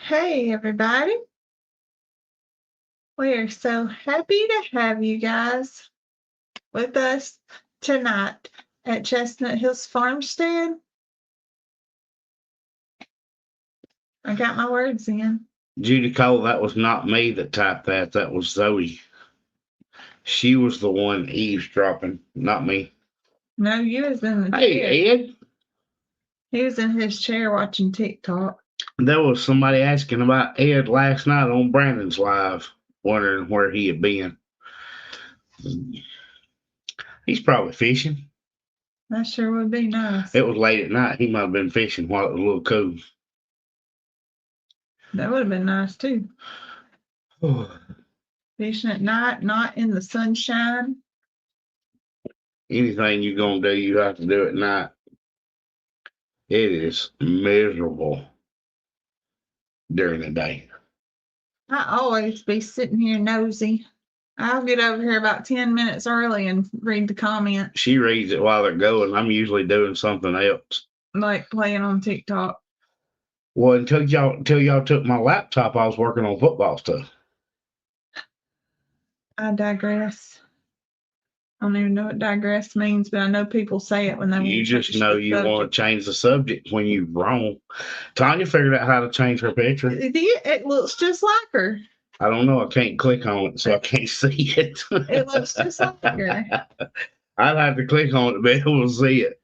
Hey, everybody. We are so happy to have you guys with us tonight at Chestnut Hills Farmstead. I got my words in. Judy Cole, that was not me that typed that. That was Zoe. She was the one eavesdropping, not me. No, you was in the chair. Hey, Ed, He was in his chair watching TikTok. there was somebody asking about Ed last night on Brandon's live, wondering where he had been. He's probably fishing. That sure would be nice. It was late at night. He might have been fishing while it was a little cool. That would have been nice too. Fishing at night, not in the sunshine. Anything you're going to do, you have to do at night. It is miserable during the day. I always be sitting here nosy. I'll get over here about 10 minutes early and read the comments. She reads it while they're going. I'm usually doing something else. Like playing on TikTok. Well, until y'all took my laptop, I was working on football stuff. I digress. I don't even know what digress means, but I know people say it when they You just know you want to change the subject when you're wrong. Tanya figured out how to change her picture. It looks just like her. I don't know. I can't click on it, so I can't see it. It looks just like her. I'd have to click on it to be able to see it.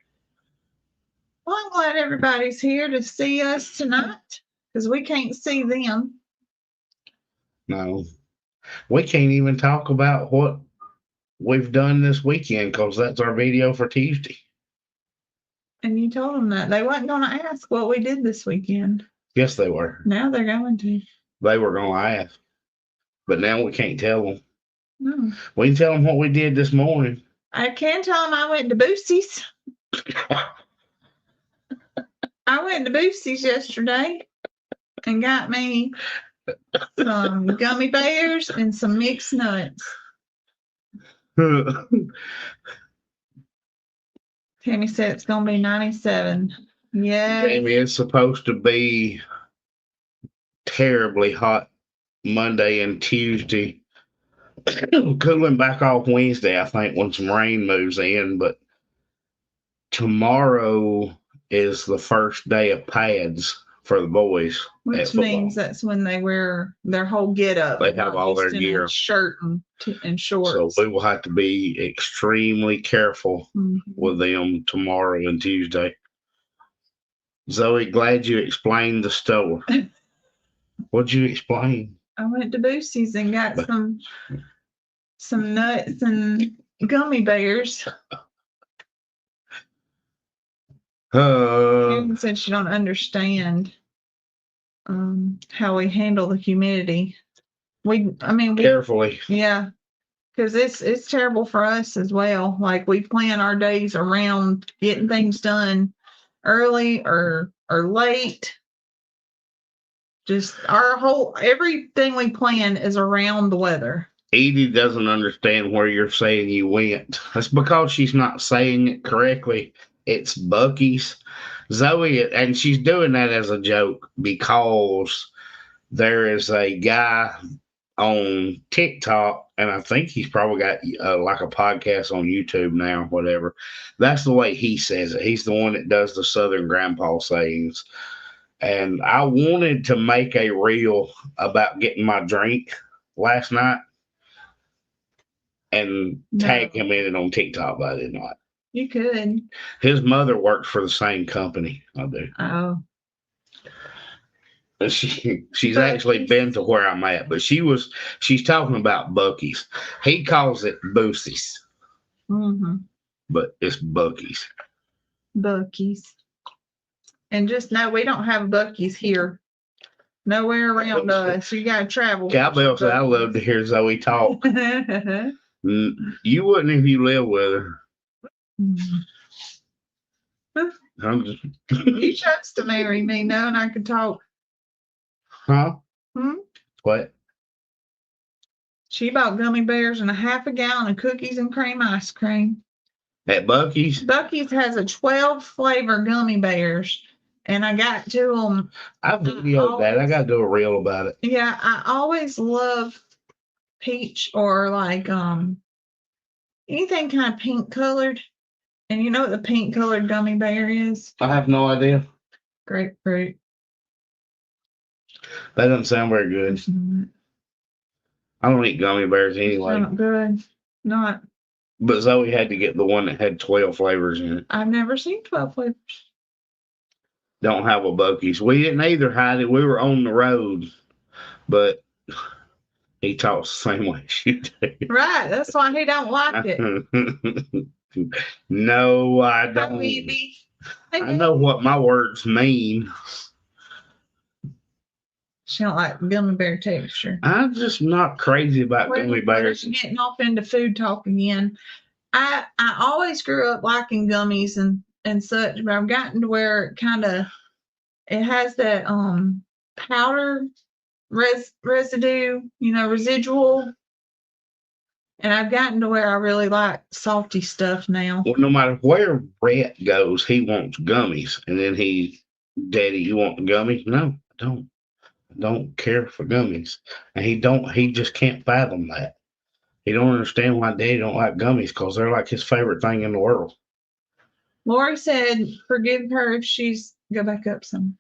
Well, I'm glad everybody's here to see us tonight because we can't see them. No. We can't even talk about what we've done this weekend because that's our video for Tuesday. And you told them that. They wasn't going to ask what we did this weekend. Yes, they were. Now they're going to. They were going to ask. But now we can't tell them. No. We can tell them what we did this morning. I can tell them I went to Boosie's. I went to Boosie's yesterday and got me some gummy bears and some mixed nuts. Tammy said it's going to be 97. Yeah. Tammy, it's supposed to be terribly hot Monday and Tuesday. Cooling back off Wednesday, I think, when some rain moves in. But tomorrow is the first day of pads for the boys. Which means that's when they wear their whole get up. They have all their gear. Shirt and shorts. So we will have to be extremely careful with them tomorrow and Tuesday. Zoe, glad you explained the store. What'd you explain? I went to Boosie's and got some nuts and gummy bears. Susan said she don't understand how we handle the humidity. Carefully. Yeah, because it's terrible for us as well. Like we plan our days around getting things done early or late. Just everything we plan is around the weather. Edie doesn't understand where you're saying you went. That's because she's not saying it correctly. It's Buc-ee's. Zoe, and she's doing that as a joke because there is a guy on TikTok, and I think he's probably got like a podcast on YouTube now, whatever. That's the way he says it. He's the one that does the Southern Grandpa sayings. And I wanted to make a reel about getting my drink last night and tag him in it on TikTok, but I did not. You could. His mother works for the same company I do. Oh. She's actually been to where I'm at, but she's talking about Buc-ee's. He calls it Boosie's. But it's Buc-ee's. Buc-ee's. And just know we don't have Buc-ee's here. Nowhere around us. You got to travel. Cowbell said, I love to hear Zoe talk. You wouldn't if you lived with her. You chose to marry me knowing I could talk. Huh? What? She bought gummy bears and a half a gallon of cookies and cream ice cream. At Buc-ee's? Buc-ee's has a 12 flavor gummy bears. And I got to them. I videoed that. I got to do a reel about it. Yeah, I always love peach or like anything kind of pink colored. And you know what the pink colored gummy bear is? I have no idea. Grapefruit. That doesn't sound very good. It's not. I don't eat gummy bears anyway. Not good. Not. But Zoe had to get the one that had 12 flavors in it. I've never seen 12 flavors. Don't have a Buc-ee's. We didn't either, Heidi. We were on the road, but he talks the same way as you do. Right. That's why he don't like it. No, I Hi, don't. baby. I know what my words mean. She don't like gummy bear texture. I'm just not crazy about gummy bears. Getting off into food talk again. I always grew up liking gummies and such, but I've gotten to where it has that powder residue, residual. And I've gotten to where I really like salty stuff now. Well, no matter where Brett goes, he wants gummies. And then Daddy, you want gummies? No, I don't. I don't care for gummies. And he just can't fathom that. He don't understand why Daddy don't like gummies because they're like his favorite thing in the world. Lori said, forgive her if go back up some.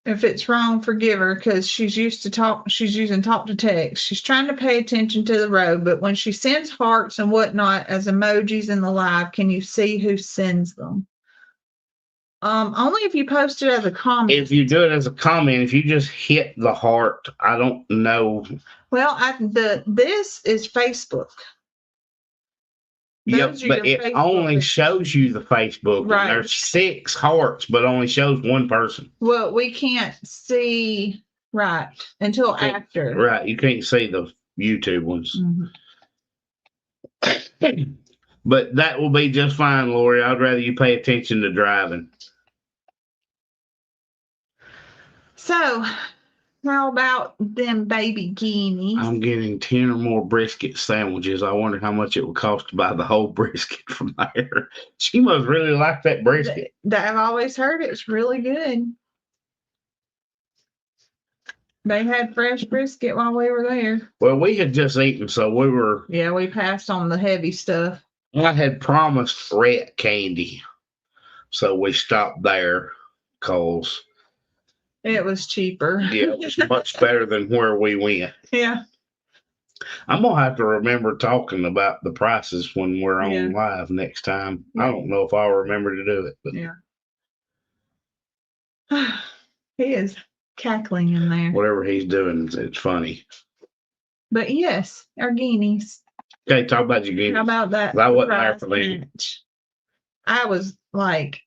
If it's wrong, forgive her because she's using talk to text. She's trying to pay attention to the road, but when she sends hearts and whatnot as emojis in the live, can you see who sends them? Only if you post it as a comment. If you do it as a comment, if you just hit the heart, I don't know. Well, this is Facebook. Yep, but it Facebook only shows you the Facebook. Right. There's 6 hearts, but only shows one person. Well, we can't see until after. Right, you can't see the YouTube ones. Mm-hmm. But that will be just fine, Lori. I'd rather you pay attention to driving. So, how about them baby guineas? I'm getting 10 or more brisket sandwiches. I wonder how much it would cost to buy the whole brisket from there. She must really like that brisket. I've always heard it's really good. They had fresh brisket while we were there. Well, we had just eaten, so we were... Yeah, we passed on the heavy stuff. I had promised rat candy, so we stopped there because... It was cheaper. Yeah, it was much better than where we went. Yeah. I'm going to have to remember talking about the prices when we're on live next time. Yeah. I don't know if I'll remember to do it. But yeah. He is cackling in there. Whatever he's doing, it's funny. But yes, our guineas. Okay, talk about your guineas. How about that? I wasn't there for me. I was like,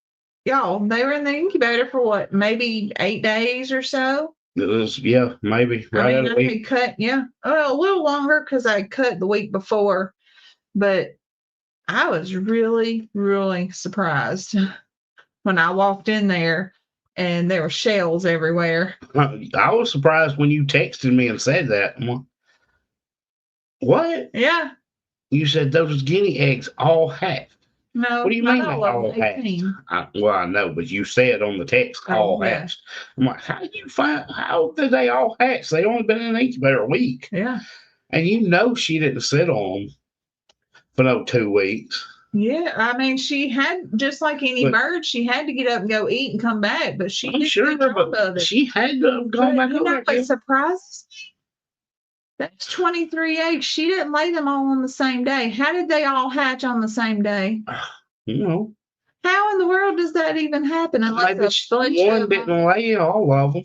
y'all, they were in the incubator for what, maybe 8 days or so? It was, maybe. Right I had cut, a little longer because I cut the week before. But I was really, really surprised when I walked in there and there were shells everywhere. I was surprised when you texted me and said that. What? Yeah. You said those guinea eggs all hatched. No. What do you mean they all hatched? I know, but you said on the text all hatched. I'm like, how did they all hatch? They only been in the incubator a week. Yeah. And she didn't sit on them for 2 weeks. Yeah, I mean, she had, just like any bird, she had to get up and go eat and come back, but she I'm sure, but she had to have gone back over there. What surprises? That's 23 eggs. She didn't lay them all on the same day. How did they all hatch on the same day? How in the world does that even happen? Unless one didn't lay all of them.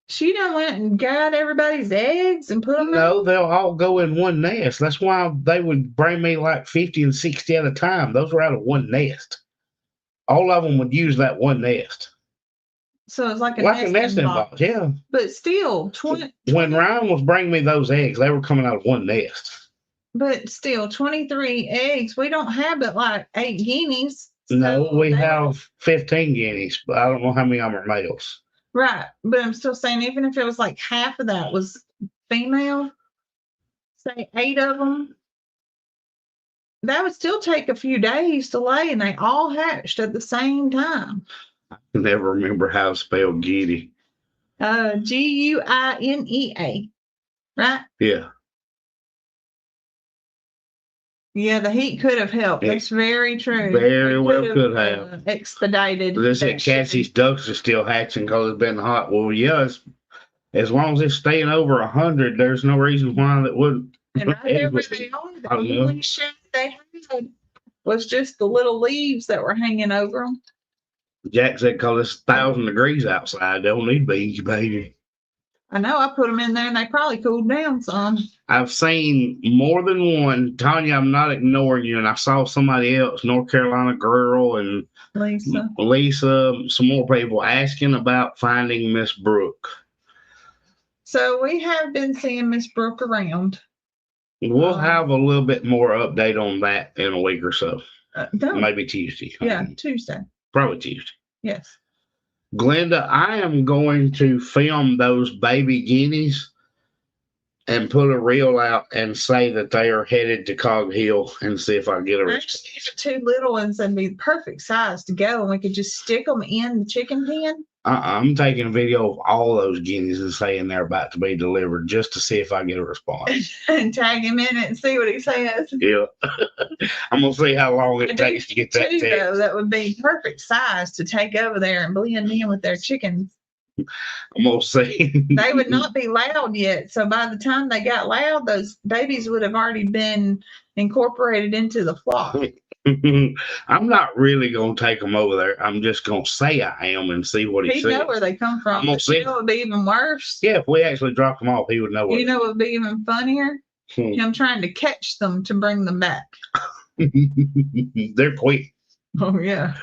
She done went and got everybody's eggs and put them in? They'll all go in one nest. That's why they would bring me like 50 and 60 at a time. Those were out of one nest. All of them would use that one nest. So it's like a nesting box. Yeah. But still, when Ryan was bringing me those eggs, they were coming out of one nest. But still, 23 eggs. We don't have but like 8 guineas. No, we have 15 guineas, but I don't know how many of them are males. Right. But I'm still saying, even if it was like half of that was female, say 8 of them, that would still take a few days to lay, and they all hatched at the same time. I can never remember how to spell giddy. Guinea, right? Yeah. Yeah, the heat could have helped. That's very true. Very It well could have. Expedited. They said Cassie's ducks are still hatching because it's been hot. Well, yes, as long as it's staying over 100, there's no reason why that wouldn't. And right there where they are, the only shade they had was just the little leaves that were hanging over them. Jack said, because it's 1,000 degrees outside, they don't need to be incubated. I know, I put them in there and they probably cooled down some. I've seen more than one. Tanya, I'm not ignoring you. And I saw somebody else, North Carolina girl and Lisa, some more people asking about finding Miss Brooke. So we have been seeing Miss Brooke around. We'll have a little bit more update on that in a week or so. Maybe Tuesday. Yeah, Tuesday. Probably Tuesday. Yes. Glenda, I am going to film those baby guineas and put a reel out and say that they are headed to Cog Hill and see if I can get a response. These are two little ones that'd be the perfect size to go, and we could just stick them in the chicken pen. I'm taking a video of all those guineas and saying they're about to be delivered just to see if I get a response. And tag him in it and see what he says. Yeah. I'm going to see how long it takes to get that text. Though, that would be perfect size to take over there and blend in with their chickens. I'm going to see. They would not be loud yet. So by the time they got loud, those babies would have already been incorporated into the flock. I'm not really going to take them over there. I'm just going to say I am and see what he says. He'd know where they come from. You know what would be even worse? Yeah, if we actually dropped them off, he would know. You know what would be even funnier? Him trying to catch them to bring them back. They're quick. Oh, yeah.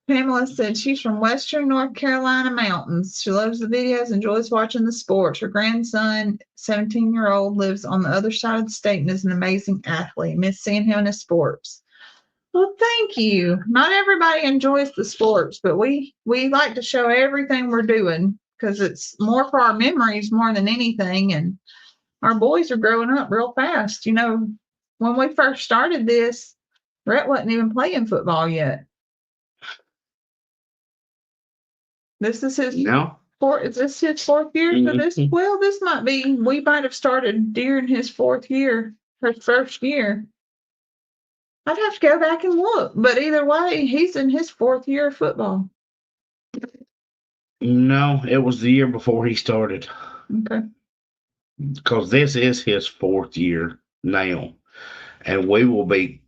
Pamela said she's from Western North Carolina mountains. She loves the videos, enjoys watching the sports. Her grandson, 17-year-old, lives on the other side of the state and is an amazing athlete. Miss seeing him in his sports. Well, thank you. Not everybody enjoys the sports, but we like to show everything we're doing because it's more for our memories more than anything. And our boys are growing up real fast. You know, when we first started this, Rhett wasn't even playing football yet. This is his is this his fourth year? So this might be, we might have started during his fourth year, his first year. I'd have to go back and look, but either way, he's in his fourth year of football. No, it was the year before he started. Okay. Because this is his fourth year now, and we will be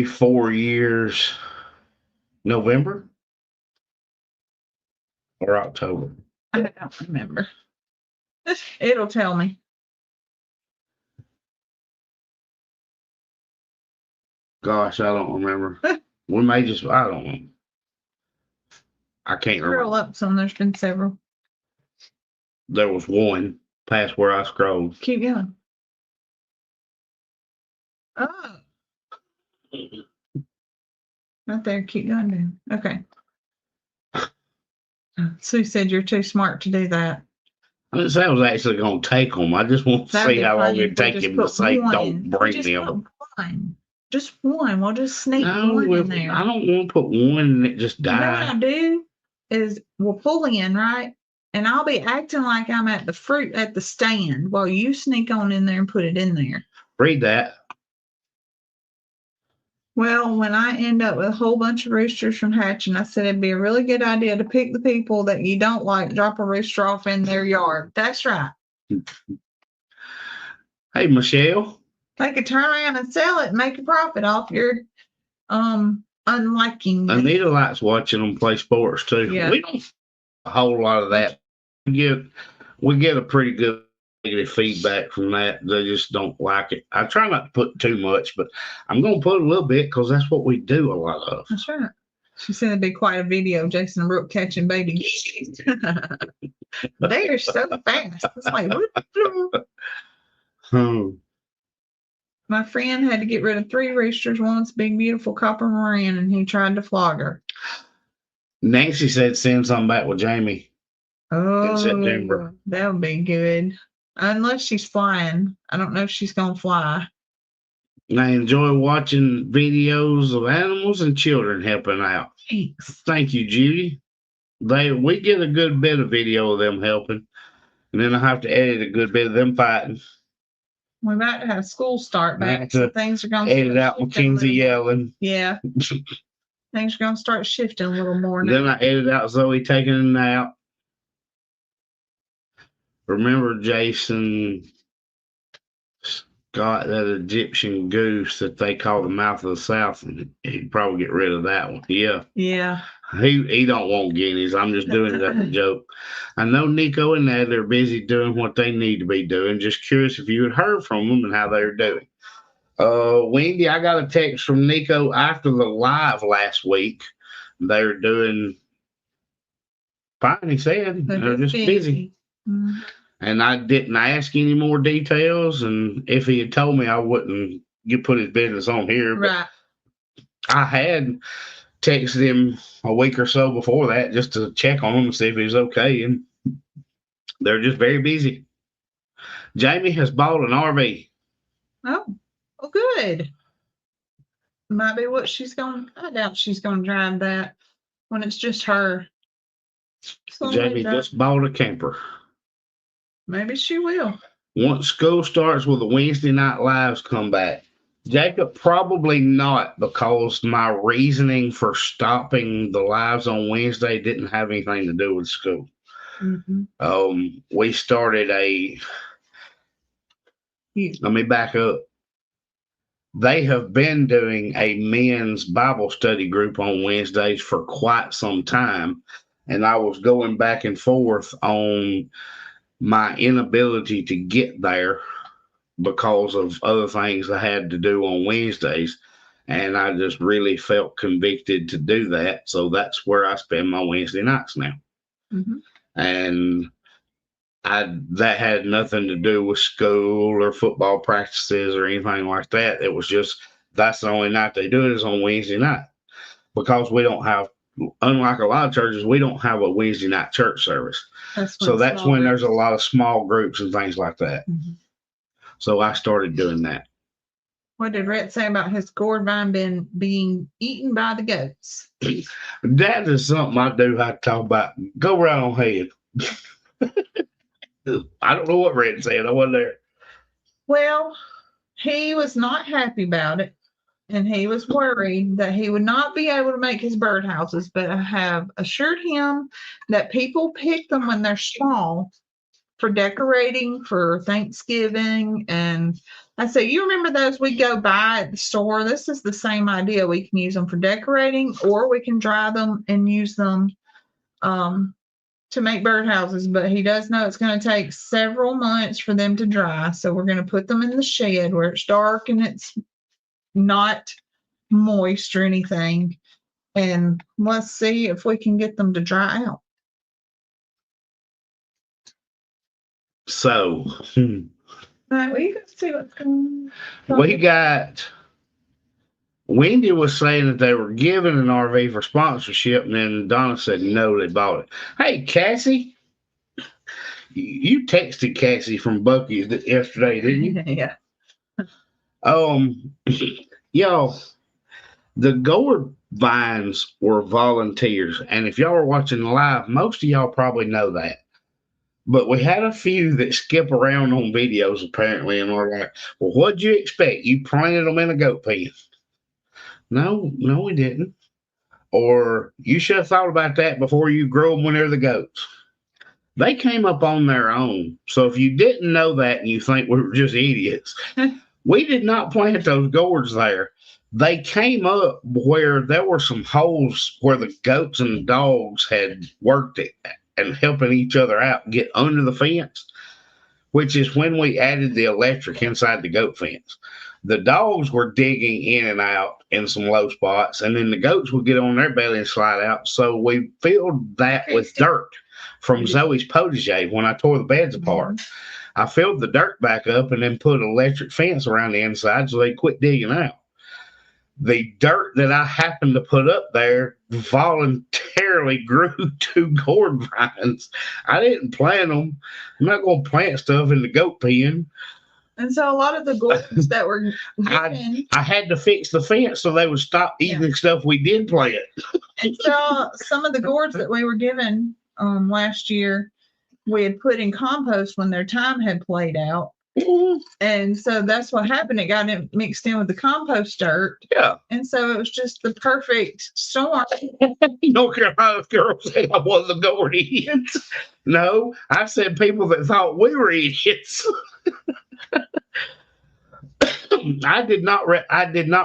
4 years November or October. I don't remember. It'll tell me. Gosh, I don't remember. We may just, I don't know. I can't remember. Scroll up some, there's been several. There was one past where I scrolled. Keep going. Oh. Right there, keep going down. Okay. Sue said you're too smart to do that. I didn't say I was actually going to take them. I just want to see how long it'd take him to say, don't bring them. Just one. We'll just sneak one in there. I don't want to put one and it just die. You know what I do is we'll pull in, right? And I'll be acting like I'm at the fruit at the stand while you sneak on in there and put it in there. Read that. Well, when I end up with a whole bunch of roosters from hatching, I said it'd be a really good idea to pick the people that you don't like, drop a rooster off in their yard. That's right. Hey, Michelle. They could turn around and sell it and make a profit off your unliking. Anita likes watching them play sports too. Yeah. We don't a whole lot of that. We get a pretty good negative feedback from that. They just don't like it. I try not to put too much, but I'm going to put a little bit because that's what we do a lot of. That's right. She said it'd be quite a video of Jason and Brooke catching baby geese. They are so fast. It's like, My friend had to get rid of 3 roosters once, big, beautiful copper Moran, and he tried to flog her. Nancy said send something back with Jamie in September. That would be good. Unless she's flying. I don't know if she's going to fly. I enjoy watching videos of animals and children helping out. Thanks. Thank you, Judy. We get a good bit of video of them helping, and then I have to edit a good bit of them fighting. We might have school start I have back, to so things are going to edit out Mackenzie yelling. Yeah. Things are going to start shifting a little more now. Then I edit out Zoe taking a nap. Remember Jason got that Egyptian goose that they call the mouth of the South, and he'd probably get rid of that one. Yeah. Yeah. He don't want guineas. I'm just doing it as a joke. I know Nico and Ned are busy doing what they need to be doing. Just curious if you had heard from them and how they're doing. Wendy, I got a text from Nico after the live last week. They're doing fine, he said. They're just busy. Mm-hmm. And I didn't ask any more details. And if he had told me, I wouldn't put his business on here. Right. I had texted him a week or so before that just to check on him and see if he was okay. And they're just very busy. Jamie has bought an RV. Oh, well, good. Might be what she's going. I doubt she's going to drive that when it's just her. Jamie just bought a camper. Maybe she will. Once school starts, will the Wednesday night lives come back? Jacob, probably not, because my reasoning for stopping the lives on Wednesday didn't have anything to do with school. Mm-hmm. We started let me back up. They have been doing a men's Bible study group on Wednesdays for quite some time, and I was going back and forth on my inability to get there because of other things I had to do on Wednesdays. And I just really felt convicted to do that. So that's where I spend my Wednesday nights now. Mm-hmm. And that had nothing to do with school or football practices or anything like that. It was just, that's the only night they do it is on Wednesday night. Because we don't have, unlike a lot of churches, we don't have a Wednesday night church service. That's when there's a lot of small groups and things like that. Mm-hmm. So I started doing that. What did Rhett say about his gourd vine being eaten by the goats? That is something I do have to talk about. Go right on ahead. I don't know what Rhett said. I wasn't there. Well, he was not happy about it. And he was worried that he would not be able to make his birdhouses, but I have assured him that people pick them when they're small for decorating for Thanksgiving. And I say, you remember those we go buy at the store? This is the same idea. We can use them for decorating, or we can dry them and use them to make birdhouses. But he does know it's going to take several months for them to dry. So we're going to put them in the shed where it's dark and it's not moist or anything, and let's see if we can get them to dry out. So well, you can see what's going on. We got Wendy was saying that they were giving an RV for sponsorship, and then Donna said no, they bought it. Hey, Cassie, you texted Cassie from Bucky's yesterday, didn't you? Yeah. Y'all, the Gourd vines were volunteers, and if y'all are watching live, most of y'all probably know that. But we had a few that skip around on videos apparently, and we're like, "Well, what'd you expect? You planted them in a goat pen?" No, we didn't. Or you should have thought about that before you grow them when they're the goats. They came up on their own. So if you didn't know that and you think we were just idiots. We did not plant those gourds there. They came up where there were some holes where the goats and the dogs had worked it and helping each other out get under the fence, which is when we added the electric inside the goat fence. The dogs were digging in and out in some low spots, and then the goats would get on their belly and slide out. So we filled that with dirt from Zoe's protege when I tore the beds apart. I filled the dirt back up and then put electric fence around the inside so they quit digging out. The dirt that I happened to put up there voluntarily voluntarily grew 2 gourd vines. I didn't plant them. I'm not going to plant stuff in the goat pen. And so a lot of the gourds that were given, I had to fix the fence so they would stop eating stuff we did plant. and so some of the gourds that we were given last year, we had put in compost when their time had played out. And so that's what happened. It got mixed in with the compost dirt. Yeah. And so it was just the perfect storm. North Carolina girl said I wasn't gourd idiots. No, I said people that thought we were idiots. I did not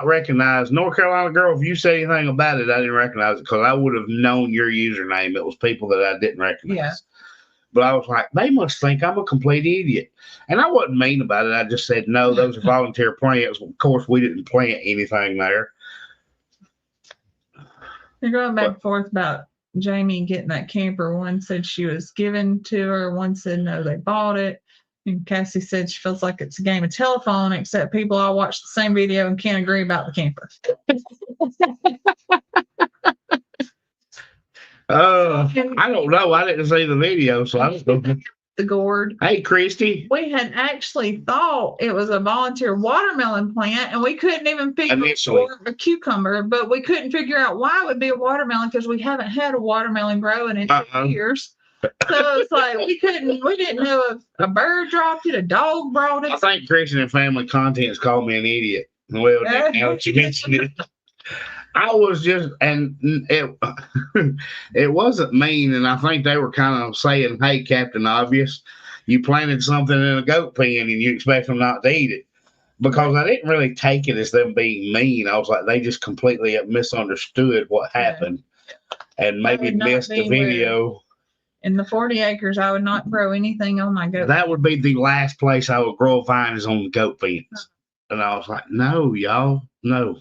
recognize North Carolina girl. If you said anything about it, I didn't recognize it because I would have known your username. It was people that I didn't recognize. Yeah. But I was like, they must think I'm a complete idiot. And I wasn't mean about it. I just said, no, those are volunteer plants. Of course, we didn't plant anything there. You're going back and forth about Jamie getting that camper. One said she was given to her. One said, no, they bought it. And Cassie said she feels like it's a game of telephone, except people all watch the same video and can't agree about the camper. I don't know. I didn't see the video, so I don't know. The gourd. Hey, Christy. We had actually thought it was a volunteer watermelon plant, and we couldn't even figure out a cucumber, but we couldn't figure out why it would be a watermelon because we haven't had a watermelon growing in 2 years. So it's like we didn't know if a bird dropped it, a dog brought it. I think Christian and Family Contents called me an idiot. Well, now that you mentioned it. I was just, and it wasn't mean, and I think they were kind of saying, hey, Captain Obvious, you planted something in a goat pen and you expect them not to eat it. Because I didn't really take it as them being mean. I was like, they just completely misunderstood what happened and maybe missed the video. In the 40 acres, I would not grow anything on my goat. That would be the last place I would grow vines on the goat pens. And I was like, no, y'all, no.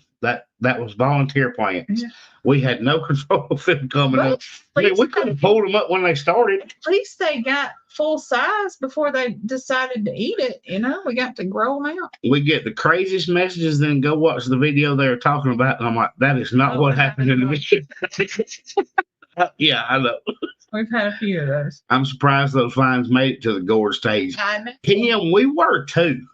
That was volunteer plants. Yeah. We had no control of them coming up. I mean, we could have pulled them up when they started. At least they got full size before they decided to eat it. You know, we got to grow them out. We get the craziest messages, then go watch the video they were talking about. And I'm like, that is not what happened in the video. Yeah, I know. We've had a few of those. I'm surprised those vines made it to the gourd stage. I know. Kim, we were too.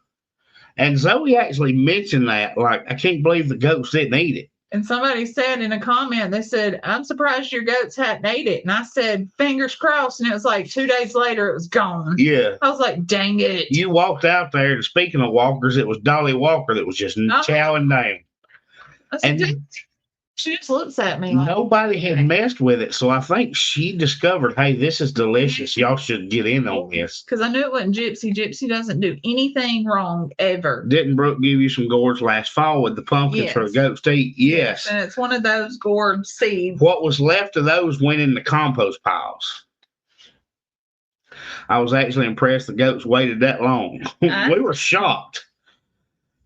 And Zoe actually mentioned that, like, I can't believe the goats didn't eat it. And somebody said in a comment, they said, I'm surprised your goats hadn't ate it. And I said, fingers crossed. And it was like 2 days later, it was gone. Yeah. I was like, dang it. You walked out there, and speaking of walkers, it was Dolly Walker that was just chowing down. I said, she just looks at me. Like, nobody had messed with it. So I think she discovered, hey, this is delicious. Y'all should get in on this. Because I knew it wasn't Gypsy. Gypsy doesn't do anything wrong ever. Didn't Brooke give you some gourds last fall with the pumpkins for the goats to eat? Yes. And it's one of those gourd seeds. What was left of those went in the compost piles. I was actually impressed the goats waited that long. We were shocked.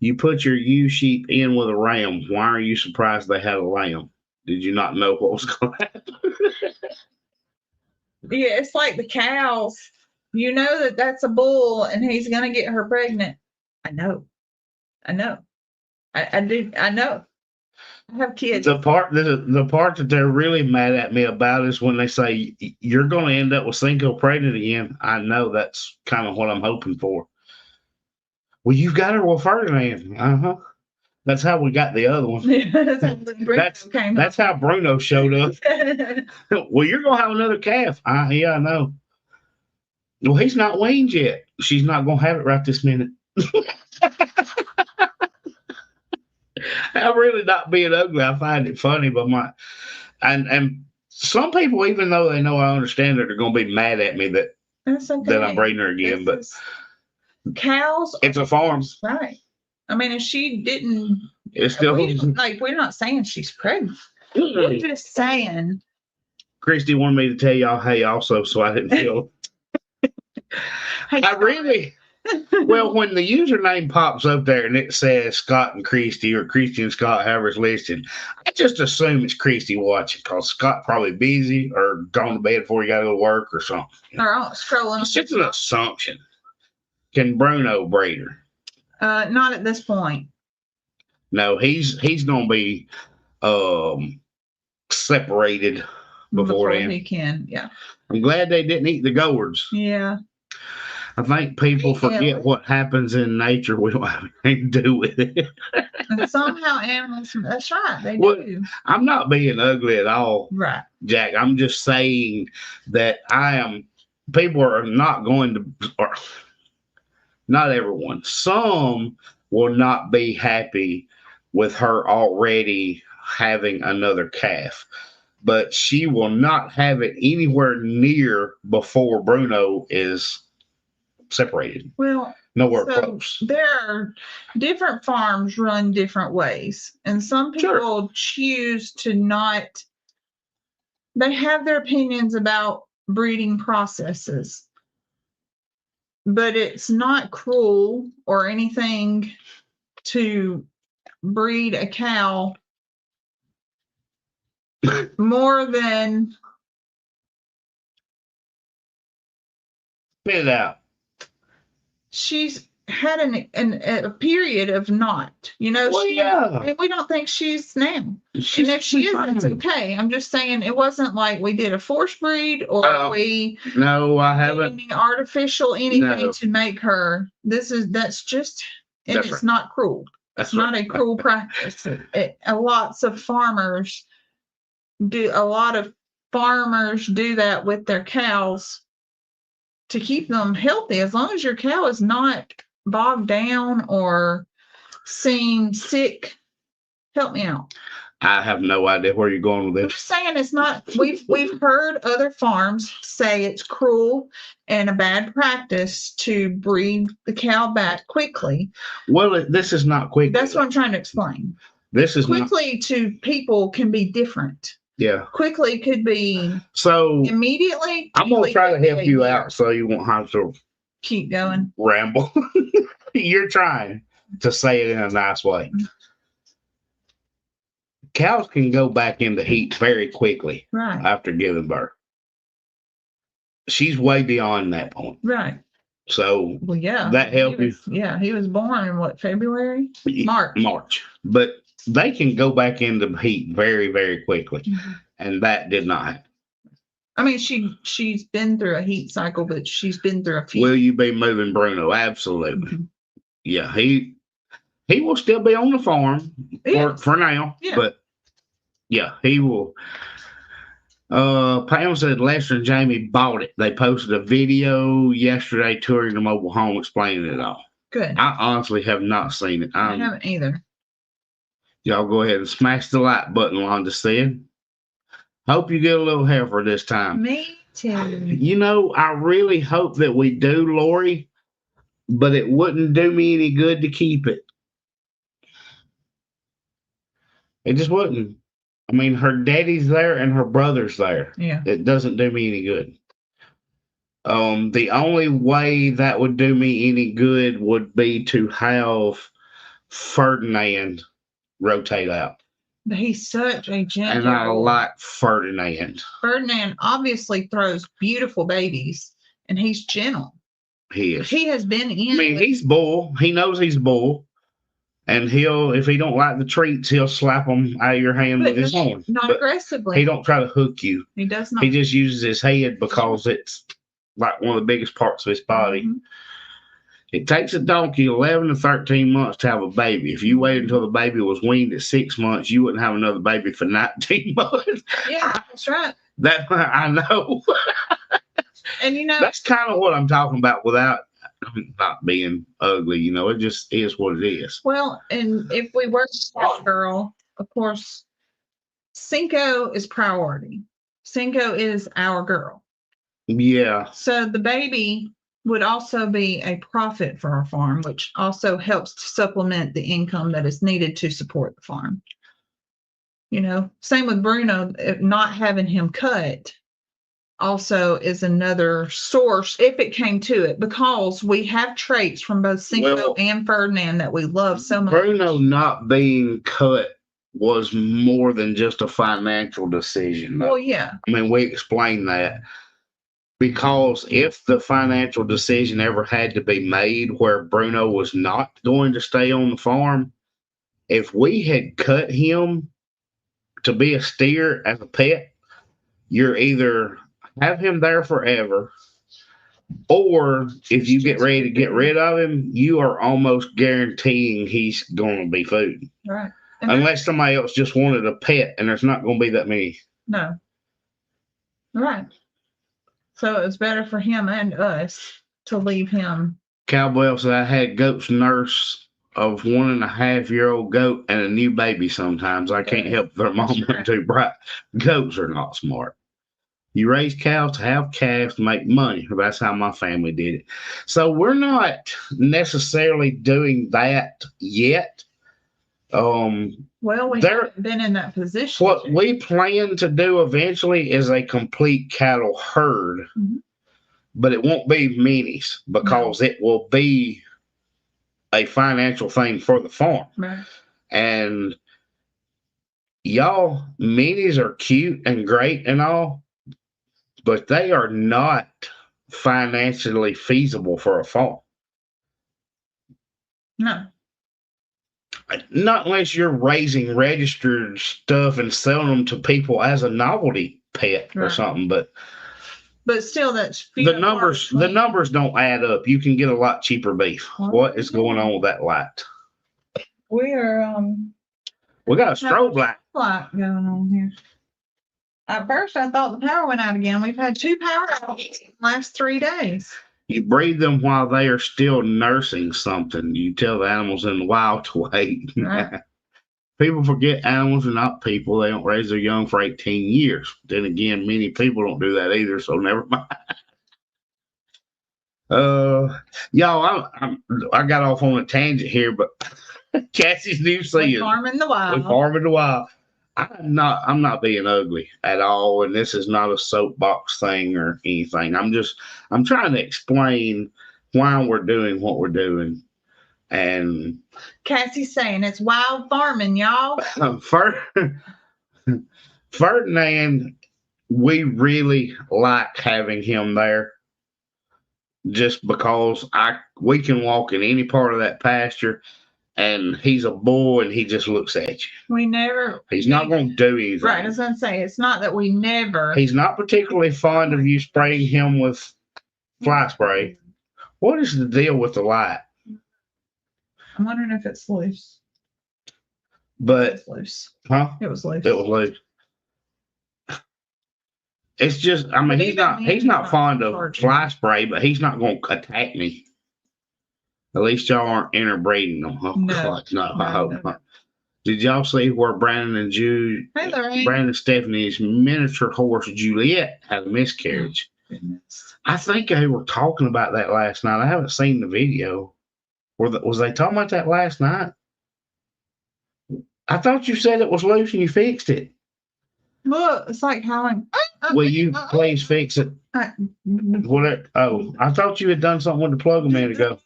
You put your ewe sheep in with a ram. Why are you surprised they had a lamb? Did you not know what was going to happen? Yeah, it's like the cows. You know that that's a bull and he's going to get her pregnant. I know. I do. I know. I have kids. The part that they're really mad at me about is when they say, you're going to end up with Cinco pregnant again. I know that's kind of what I'm hoping for. Well, you've got her with Ferdinand. Uh-huh. That's how we got the other one. That's how Bruno showed up. Well, you're going to have another calf. Yeah, I know. Well, he's not weaned yet. She's not going to have it right this minute. I'm really not being ugly. I find it funny, but and some people, even though they know I understand it, they're going to be mad at me that I'm breeding her again. But cows, it's a farm, right? I mean, if she didn't, it's still we're not saying she's pregnant. We're just saying. Christy wanted me to tell y'all, hey, also, so I didn't feel. I really. Well, when the username pops up there and it says Scott and Christy or Christy and Scott, however it's listed, I just assume it's Christy watching because Scott probably busy or gone to bed before he got to go to work or something. Or scrolling. It's just an assumption. Can Bruno breed her? Not at this point. No, he's going to be separated before then. he can. Yeah. I'm glad they didn't eat the gourds. Yeah. I think people forget what happens in nature. We don't have anything to do with it. And somehow animals, that's right, they do. I'm not being ugly at all, right, Jack. I'm just saying that people are not going to, or not everyone, some will not be happy with her already having another calf. But she will not have it anywhere near before Bruno is separated. Well, nowhere close. There are different farms run different ways, and some people choose to not. They have their opinions about breeding processes, but it's not cruel or anything to breed a cow more than. Spit it out. She's had a period of not, and we don't think she's now. And if she is, it's okay. I'm just saying it wasn't like we did a force breed or no, I haven't any artificial anything to make her. That's just, and it's not cruel. It's not a cruel practice. Lots of farmers do. A lot of farmers do that with their cows to keep them healthy, as long as your cow is not bogged down or seem sick. Help me out. I have no idea where you're going with this. I'm just saying it's not. We've heard other farms say it's cruel and a bad practice to breed the cow back quickly. Well, this is not quick. That's what I'm trying to explain. This is quickly to people can be different. Yeah. Quickly could be so immediately. I'm going to try to help you out so you won't have to keep going. Ramble. You're trying to say it in a nice way. Cows can go back into heat very quickly after giving birth. She's way beyond that point. Right. So yeah, that helped you. Yeah, he was born in what, February? March. But they can go back into heat very, very quickly. Mm-hmm. And that did not happen. I mean, she's been through a heat cycle, but she's been through a few. Will you be moving Bruno? Absolutely. Mm-hmm. Yeah, he will still be on the farm for now. Yeah. But yeah, he will. Pam said Lester and Jamie bought it. They posted a video yesterday touring the mobile home explaining it all. Good. I honestly have not seen it. I haven't either. Y'all go ahead and smash the like button, Londa said. Hope you get a little heifer this time. Me too. You know, I really hope that we do, Lori, but it wouldn't do me any good to keep it. It just wouldn't. I mean, her daddy's there and her brother's there. Yeah. It doesn't do me any good. The only way that would do me any good would be to have Ferdinand rotate out. But he's such a gentle. And I like Ferdinand. Ferdinand obviously throws beautiful babies, and he's gentle. He is. He has been in. I mean, he's bull. He knows he's bull. And if he don't like the treats, he'll slap them out of your hand with his hand. Not aggressively. He don't try to hook you. He does not. He just uses his head because it's like one of the biggest parts of his body. Mm-hmm. It takes a donkey 11 to 13 months to have a baby. If you waited until the baby was weaned at 6 months, you wouldn't have another baby for 19 months. Yeah, that's right. That I know. And that's kind of what I'm talking about without not being ugly. It just is what it is. Well, and if we were a girl, of course, Cinco is priority. Cinco is our girl. Yeah. So the baby would also be a profit for our farm, which also helps to supplement the income that is needed to support the farm. Same with Bruno, not having him cut also is another source if it came to it, because we have traits from both Cinco and Ferdinand that we love so much. Bruno not being cut was more than just a financial decision. Well, yeah. I mean, we explained that. Because if the financial decision ever had to be made where Bruno was not going to stay on the farm, if we had cut him to be a steer as a pet, you're either have him there forever, or if you get ready to get rid of him, you are almost guaranteeing he's going to be food. Right. Unless somebody else just wanted a pet, and there's not going to be that many. No. Right. So it's better for him and us to leave him. Cowbell said I had goats nurse of 1.5-year-old goat and a new baby sometimes. I can't help their mama and too bright. Goats are not smart. You raise cows to have calves to make money. That's how my family did it. So we're not necessarily doing that yet. Well, we haven't been in that position. What we plan to do eventually is a complete cattle herd, but it won't be minis because it will be a financial thing for the farm. Right. And y'all, minis are cute and great and all, but they are not financially feasible for a farm. No. Not unless you're raising registered stuff and selling them to people as a novelty pet or something. But still, that's the numbers don't add up. You can get a lot cheaper beef. What is going on with that light? We got a strobe light going on here. At first, I thought the power went out again. We've had 2 power outages in the last 3 days. You breed them while they are still nursing something. You tell the animals in the wild to wait. Right. People forget animals are not people. They don't raise their young for 18 years. Then again, many people don't do that either, so never mind. Y'all, I got off on a tangent here, but Cassie's new season. We're farming the wild. I'm not being ugly at all, and this is not a soapbox thing or anything. I'm trying to explain why we're doing what we're doing. And Cassie's saying it's wild farming, y'all. Ferdinand, we really like having him there just because we can walk in any part of that pasture. And he's a bull, and he just looks at you. He's not going to do anything. Right, I was going to say, it's not that we never. He's not particularly fond of you spraying him with fly spray. What is the deal with the light? I'm wondering if it's loose. But it's loose. Huh? It was loose. It was loose. It's just, I mean, he's not fond of fly spray, but he's not going to attack me. At least y'all aren't interbreeding them. Oh, no, I hope not. Did y'all see where Brandon and Stephanie's miniature horse Juliet had a miscarriage? Goodness. I think they were talking about that last night. I haven't seen the video. Was they talking about that last night? I thought you said it was loose and you fixed it. Look, it's like howling. Will you please fix it? I thought you had done something with the plug a minute ago.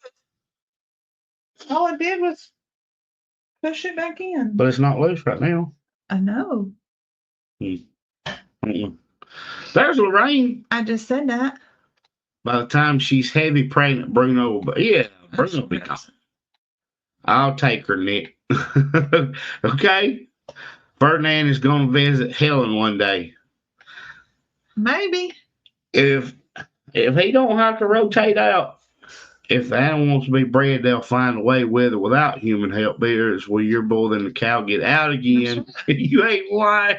All I did was push it back in. But it's not loose right now. I know. There's Lorraine. I just said that. By the time she's heavy pregnant, Bruno will be gone. I'll take her, Nick. Okay? Ferdinand is going to visit Helen one day. Maybe. If he don't have to rotate out, if the animal wants to be bred, they'll find a way with or without human help. There's where your bull and the cow get out again. You ain't lying.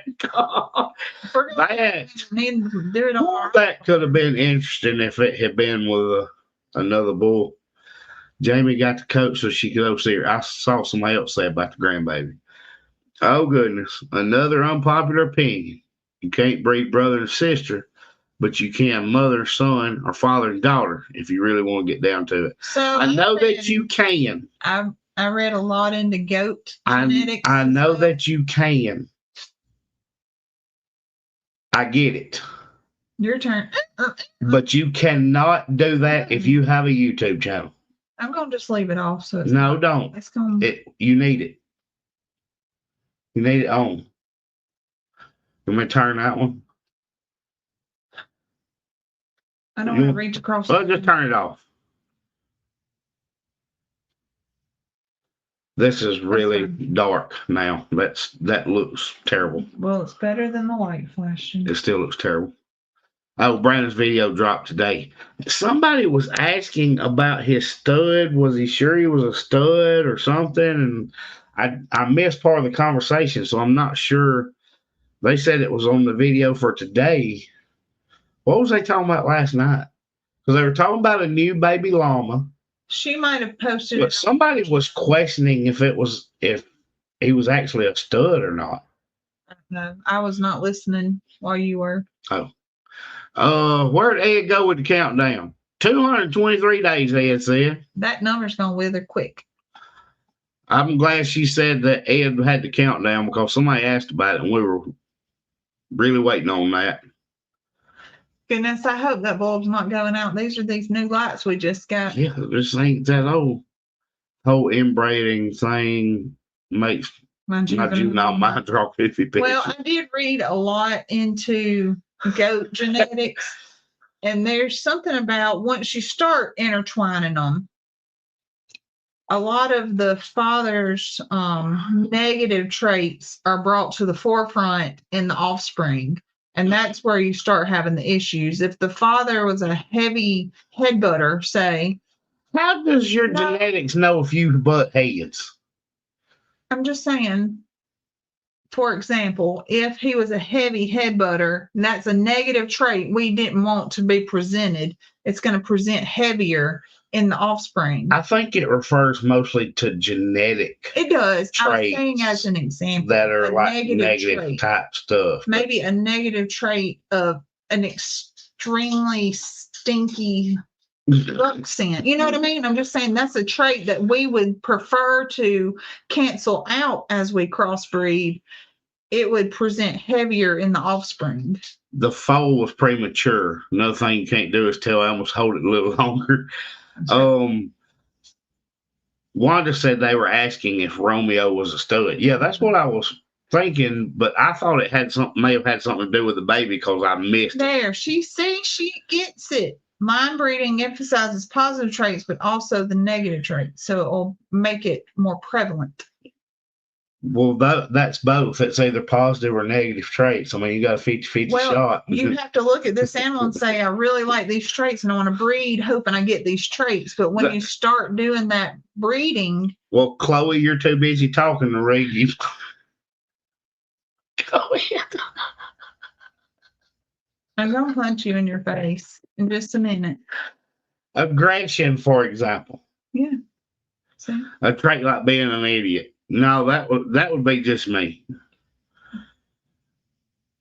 That could have been interesting if it had been with another bull. Jamie got the coat so she could go see her. I saw somebody else say about the grandbaby. Oh, goodness. Another unpopular opinion. You can't breed brother and sister, but you can mother, son, or father and daughter if you really want to get down to it. So I know that you can. I read a lot into goat genetics. I know that you can. I get it. Your turn. But you cannot do that if you have a YouTube channel. I'm going to just leave it off. So no, don't. It's going. You need it. You need it on. You want me to turn that one? I don't want to reach across. Well, just turn it off. This is really dark now. That looks terrible. Well, it's better than the light flashing. It still looks terrible. Oh, Brandon's video dropped today. Somebody was asking about his stud. Was he sure he was a stud or something? And I missed part of the conversation, so I'm not sure. They said it was on the video for today. What was they talking about last night? Because they were talking about a new baby llama. She might have posted But it. somebody was questioning if he was actually a stud or not. No, I was not listening while you were. Oh. Where'd Ed go with the countdown? 223 days, Ed said. That number's gonna wither quick. I'm glad she said that Ed had the countdown because somebody asked about it and we were really waiting on that. Goodness, I hope that bulb's not going out. These are these new lights we just got. Yeah, this ain't that old. Whole inbreeding thing makes my juvenile mind draw 50 pictures. Well, I did read a lot into goat genetics, and there's something about once you start intertwining them, a lot of the father's negative traits are brought to the forefront in the offspring. And that's where you start having the issues. If the father was a heavy headbutter, say. How does your genetics know if you butt heads? I'm just saying, for example, if he was a heavy headbutter, and that's a negative trait we didn't want to be presented, it's going to present heavier in the offspring. I think it refers mostly to genetic. It does. I'm saying as an example that are like negative type stuff. Maybe a negative trait of an extremely stinky duck scent. You know what I mean? I'm just saying that's a trait that we would prefer to cancel out as we crossbreed. It would present heavier in the offspring. The foal was premature. Another thing you can't do is tell animals hold it a little longer. Wanda said they were asking if Romeo was a stud. Yeah, that's what I was thinking, but I thought it may have had something to do with the baby because I missed it. There, she gets it. Mind breeding emphasizes positive traits, but also the negative traits, so it will make it more prevalent. Well, that's both. It's either positive or negative traits. I mean, you got a 50-50 shot. You have to look at this animal and say, I really like these traits and I want to breed hoping I get these traits. But when you start doing that breeding. Well, Chloe, you're too busy talking to read you. I'm going to punch you in your face in just a minute. Aggression, for example. Yeah. See? A trait like being an idiot. No, that would be just me.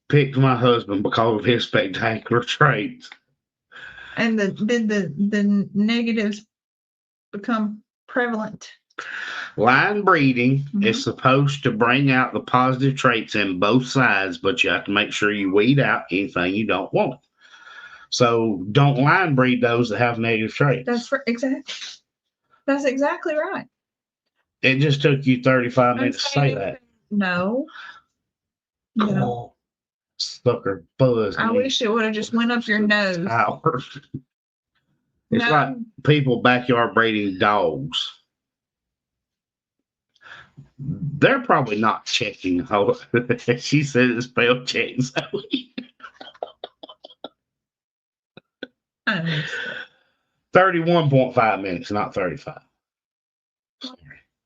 Picked my husband because of his spectacular traits. And did the negatives become prevalent? Line breeding is supposed to bring out the positive traits in both sides, but you have to make sure you weed out anything you don't want. So don't line breed those that have negative traits. That's exactly right. It just took you 35 minutes to say that. No. Cool. Sucker buzz. I wish it would have just went up your nose. It's like people backyard breeding dogs. They're probably not checking. She said it's spell check, Zoe. 31.5 minutes, not 35.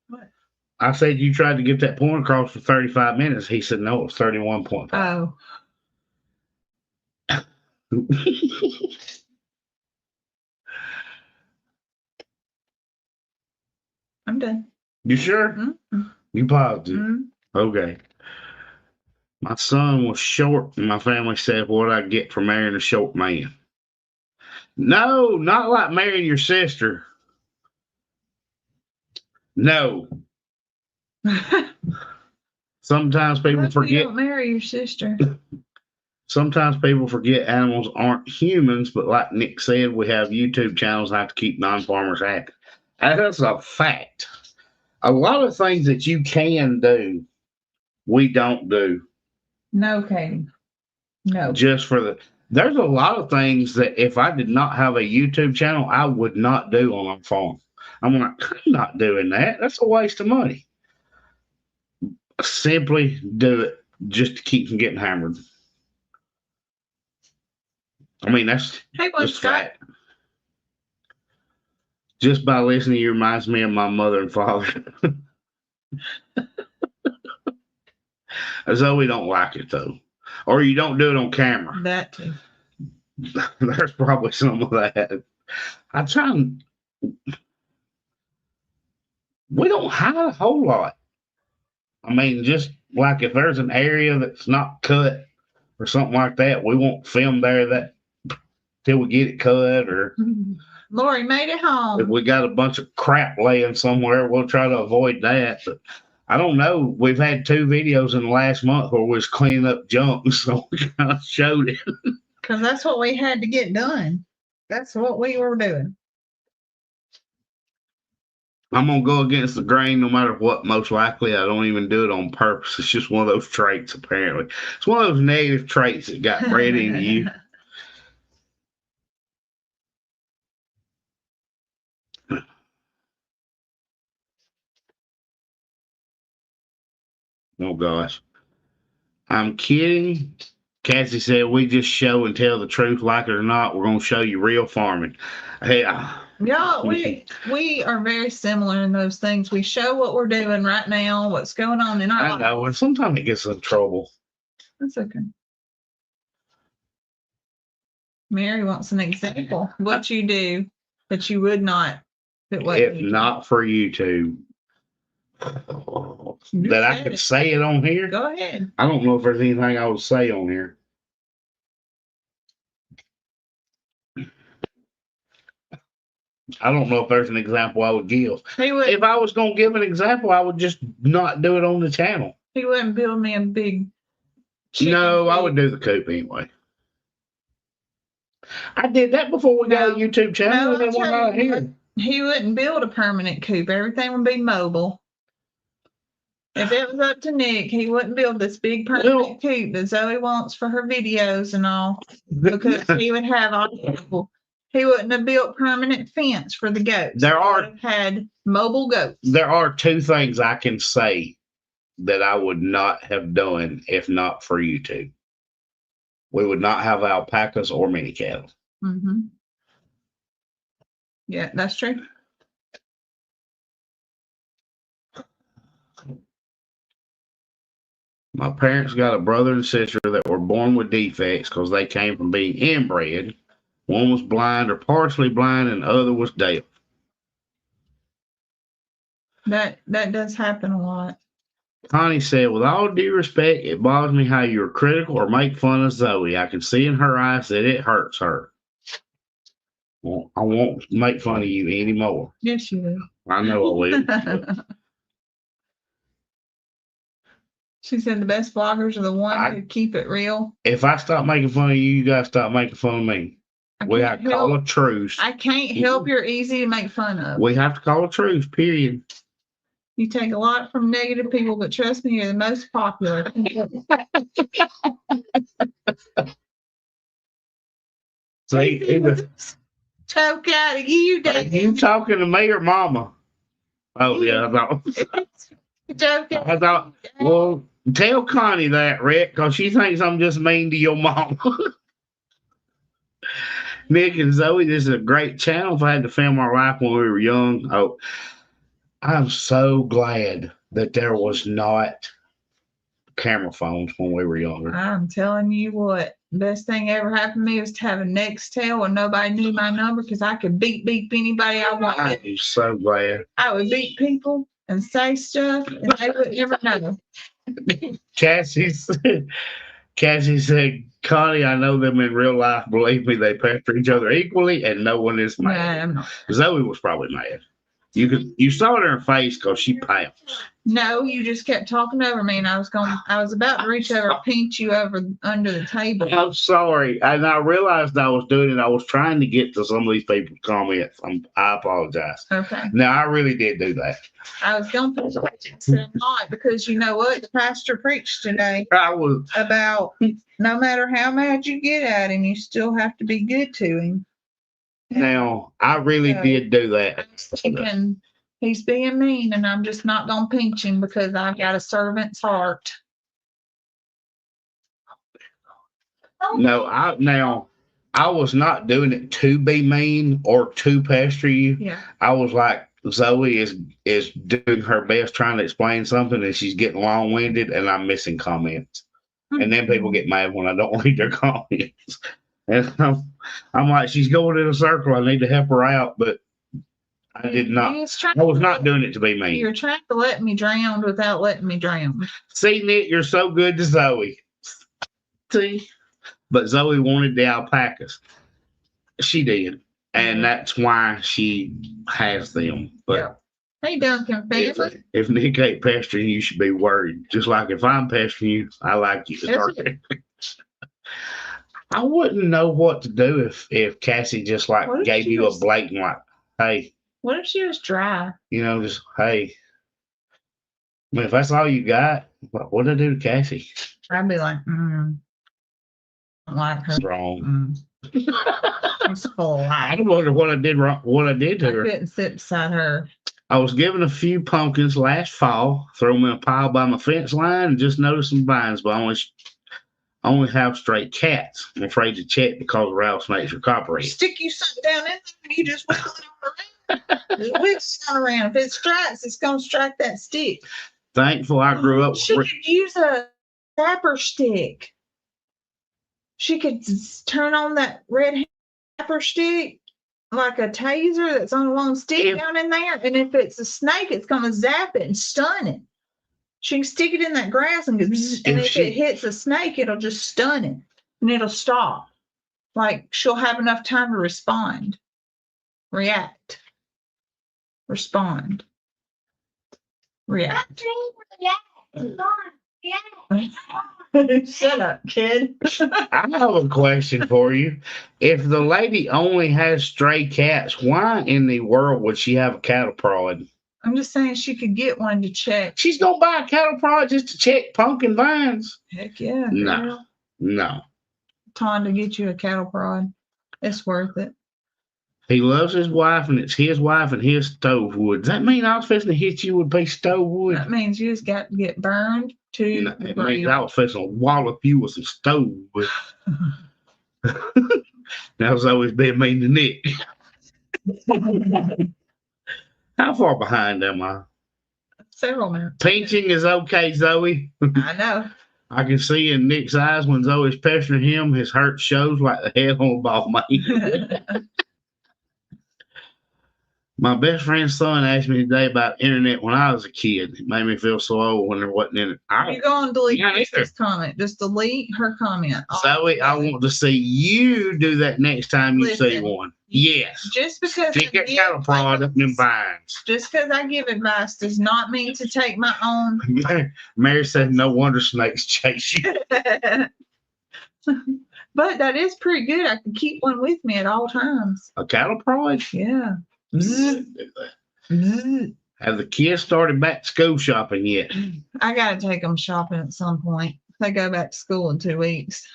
What? I said you tried to get that point across for 35 minutes. He said no, it was 31.5. Oh. I'm done. You sure? Mm-hmm. You positive? Mm-hmm. Okay. My son was short, and my family said, "What I get for marrying a short man?" No, not like marrying your sister. No. Sometimes people forget. You don't marry your sister. Sometimes people forget animals aren't humans, but like Nick said, we have YouTube channels that have to keep non-farmers happy. And that's a fact. A lot of things that you can do, we don't do. No, Katie. No. There's a lot of things that if I did not have a YouTube channel, I would not do on our farm. I'm like, I'm not doing that. That's a waste of money. Simply do it just to keep from getting hammered. I mean, that's Hey, what's just Scott? fact. Just by listening, you reminds me of my mother and father. Zoe don't like it though, or you don't do it on camera. That too. There's probably some of that. I try and we don't hide a whole lot. I mean, just like if there's an area that's not cut or something like that, we won't film there that till we get it cut, or Lori made it if home. we got a bunch of crap laying somewhere, we'll try to avoid that. But I don't know. We've had 2 videos in the last month where we was cleaning up junk, so we kind of showed it. Because that's what we had to get done. That's what we were doing. I'm gonna go against the grain no matter what. Most likely, I don't even do it on purpose. It's just one of those traits. Apparently, it's one of those negative traits that got bred into you. Oh gosh, I'm kidding. Cassie said we just show and tell the truth, like it or not. We're gonna show you real farming. Hey, Yeah, we are very similar in those things. We show what we're doing right now, what's going on in our I life. know, and sometimes it gets in trouble. That's okay. Mary wants an example. What you do that you would not. If not for YouTube, that I could say it on here. Go ahead. I don't know if there's anything I would say on here. I don't know if there's an example I would give. If I was going to give an example, I would just not do it on the channel. He wouldn't build me a big. No, I would do the coop anyway. I did that before we got a YouTube channel, and then we're not here. He wouldn't build a permanent coop. Everything would be mobile. If it was up to Nick, he wouldn't build this big permanent coop that Zoe wants for her videos and all, because he would have all the people. He wouldn't have built permanent fence for the goats. Had mobile goats. There are 2 things I can say that I would not have done if not for YouTube. We would not have alpacas or mini cattle. Mm-hmm. Yeah, that's true. My parents got a brother and sister that were born with defects because they came from being inbred. One was blind or partially blind, and the other was deaf. That does happen a lot. Connie said, with all due respect, it bothers me how you're critical or make fun of Zoe. I can see in her eyes that it hurts her. Well, I won't make fun of you anymore. Yes, you will. I know I will. She said the best bloggers are the ones who keep it real. If I stop making fun of you, you guys stop making fun of me. We have to call a truce. I can't help you're easy to make fun of. We have to call a truce, period. You take a lot from negative people, but trust me, you're the most popular. See, choke out of you, Dad. You talking to me or Mama? Oh yeah, I thought. Well, tell Connie that, Rick, because she thinks I'm just mean to your mom. Nick and Zoe, this is a great channel. If I had to film our life when we were young, oh, I'm so glad that there was not camera phones when we were younger. I'm telling you what, best thing ever happened to me was to have a Nextel where nobody knew my number, because I could beep anybody I wanted. I'm so glad. I would beat people and say stuff, and they would never know. Cassie said, Connie, I know them in real life. Believe me, they pester each other equally, and no one is mad. No, I'm not. Zoe was probably mad. You saw it in her face because she pounced. No, you just kept talking over me, and I was about to reach over and pinch you over under the table. I'm sorry, and I realized I was doing it. I was trying to get to some of these people's comments. I apologize. Okay. No, I really did do that. I was going to not, because you know what, the pastor preached today about no matter how mad you get at him, you still have to be good to him. Now, I really did do that. Thinking he's being mean, and I'm just not gonna pinch him because I've got a servant's heart. No, I was not doing it to be mean or to pester you. Yeah. I was like, Zoe is doing her best trying to explain something, and she's getting long winded, and I'm missing comments. And then people get mad when I don't read their comments. And I'm like, she's going in a circle. I need to help her out, but I did not. I was not doing it to be mean. You're trying to let me drown without letting me drown. See, Nick, you're so good to Zoe. See? But Zoe wanted the alpacas. She did. And that's why she has them. But hey, Duncan, if Nick ain't pestering you, should be worried. Just like if I'm pestering you, I like you. I wouldn't know what to do if Cassie just like gave you a blatant like, hey. What if she was dry? You know, just hey. I mean, if that's all you got, what'd I do to Cassie? I'd be like, I like her. Wrong. It's full of I wonder what I did wrong. What I did to her. I couldn't sit beside her. I was given a few pumpkins last fall. Throw them in a pile by my fence line, and just noticed some vines, but I only have stray cats. I'm afraid to check because rattlesnakes are coppery. Stick you something down in there, and you just wiggle it around. Just wiggle it around. If it strikes, it's gonna strike that stick. Thankful I grew up. She could use a zapper stick. She could turn on that red zapper stick like a taser that's on a long stick down in there. And if it's a snake, it's going to zap it and stun it. She can stick it in that grass and go, and if it hits a snake, it'll just stun it and it'll stop. Like she'll have enough time to respond, react, respond, react. Shut up, kid. I have a question for you. If the lady only has stray cats, why in the world would she have a cattle prod? I'm just saying she could get one to check. She's gonna buy a cattle prod just to check pumpkin vines. Heck yeah. No. Time to get you a cattle prod. It's worth it. He loves his wife, and it's his wife and his stove wood. Does that mean I was fixing to hit you with a piece of stove wood? That means you just got to get burned to. No, it means I was fixing to wallop you with some stove wood. That was always being mean to Nick. How far behind am I? Several minutes. Pinching is okay, Zoe. I know. I can see in Nick's eyes when Zoe's pestering him, his hurt shows like the head on a ball man. My best friend's son asked me today about internet when I was a kid. It made me feel so old when there wasn't internet. You're going to delete this comment. Just delete her comment. Zoe, I want to see you do that next time you see one. Yes. Just because stick that cattle prod up in vines. Just because I give advice does not mean to take my own. Mary said, "No wonder snakes chase you." But that is pretty good. I can keep one with me at all times. A cattle prod? Yeah. Have the kids started back to school shopping yet? I got to take them shopping at some point. They go back to school in 2 weeks.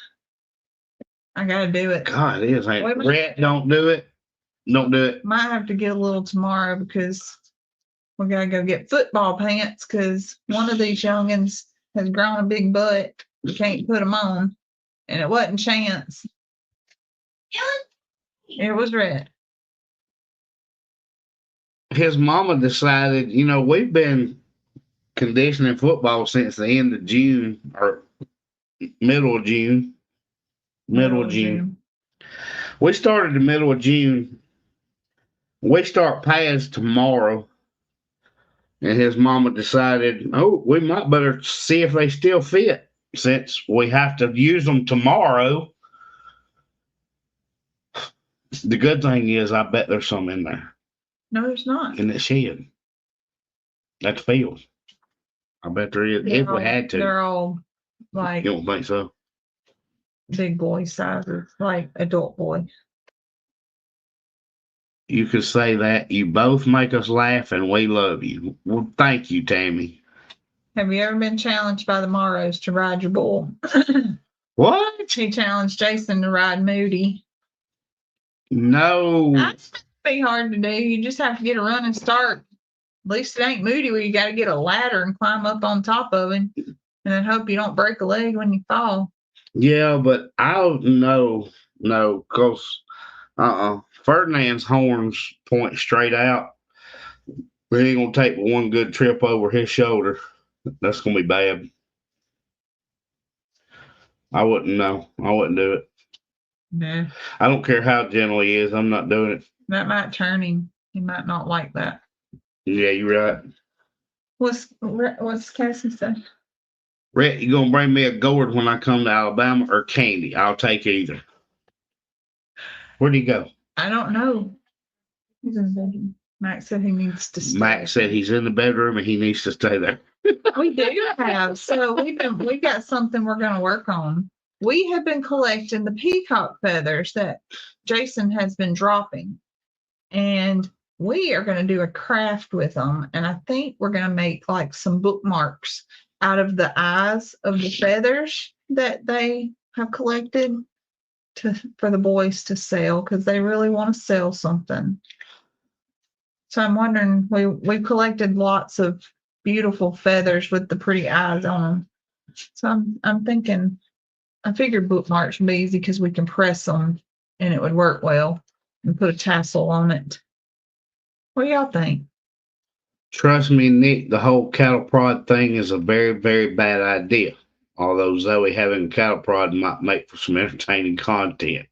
I got to do it. God, it is. Brett, don't do it. Don't do it. Might have to get a little tomorrow because we got to go get football pants because one of these youngins has grown a big butt. You can't put them on. And it wasn't Chance. It was Red. His mama decided, we've been conditioning football since the end of June or middle of June. We started the middle of June. We start pads tomorrow. And his mama decided, we might better see if they still fit since we have to use them tomorrow. The good thing is, I bet there's some in there. No, there's not. In the shed. That's field. I bet there is. If we had to. They're all like. You don't think so? Big boy sizes, like adult boy. You could say that. You both make us laugh and we love you. Well, thank you, Tammy. Have you ever been challenged by the Morrows to ride your bull? What? He challenged Jason to ride Moody. No. That's be hard to do. You just have to get a running start. At least it ain't Moody where you got to get a ladder and climb up on top of him and then hope you don't break a leg when you fall. Yeah, but I don't know. No, because Ferdinand's horns point straight out. We ain't gonna take one good trip over his shoulder. That's gonna be bad. I wouldn't know. I wouldn't do it. Nah. I don't care how gentle he is. I'm not doing it. That might turn him. He might not like that. Yeah, you're right. What's Cassie say? Rhett, you gonna bring me a gourd when I come to Alabama or candy? I'll take either. Where'd he go? I don't know. He's in the bedroom. Max said he needs to stay. Max said he's in the bedroom and he needs to stay there. We do have. So we got something we're going to work on. We have been collecting the peacock feathers that Jason has been dropping, and we are going to do a craft with them. And I think we're going to make like some bookmarks out of the eyes of the feathers that they have collected for the boys to sell, because they really want to sell something. So I'm wondering, we collected lots of beautiful feathers with the pretty eyes on them. So I'm thinking, I figured bookmarks would be easy because we can press them and it would work well and put a tassel on it. What do y'all think? Trust me, Nick, the whole cattle prod thing is a very, very bad idea. Although Zoe having a cattle prod might make for some entertaining content.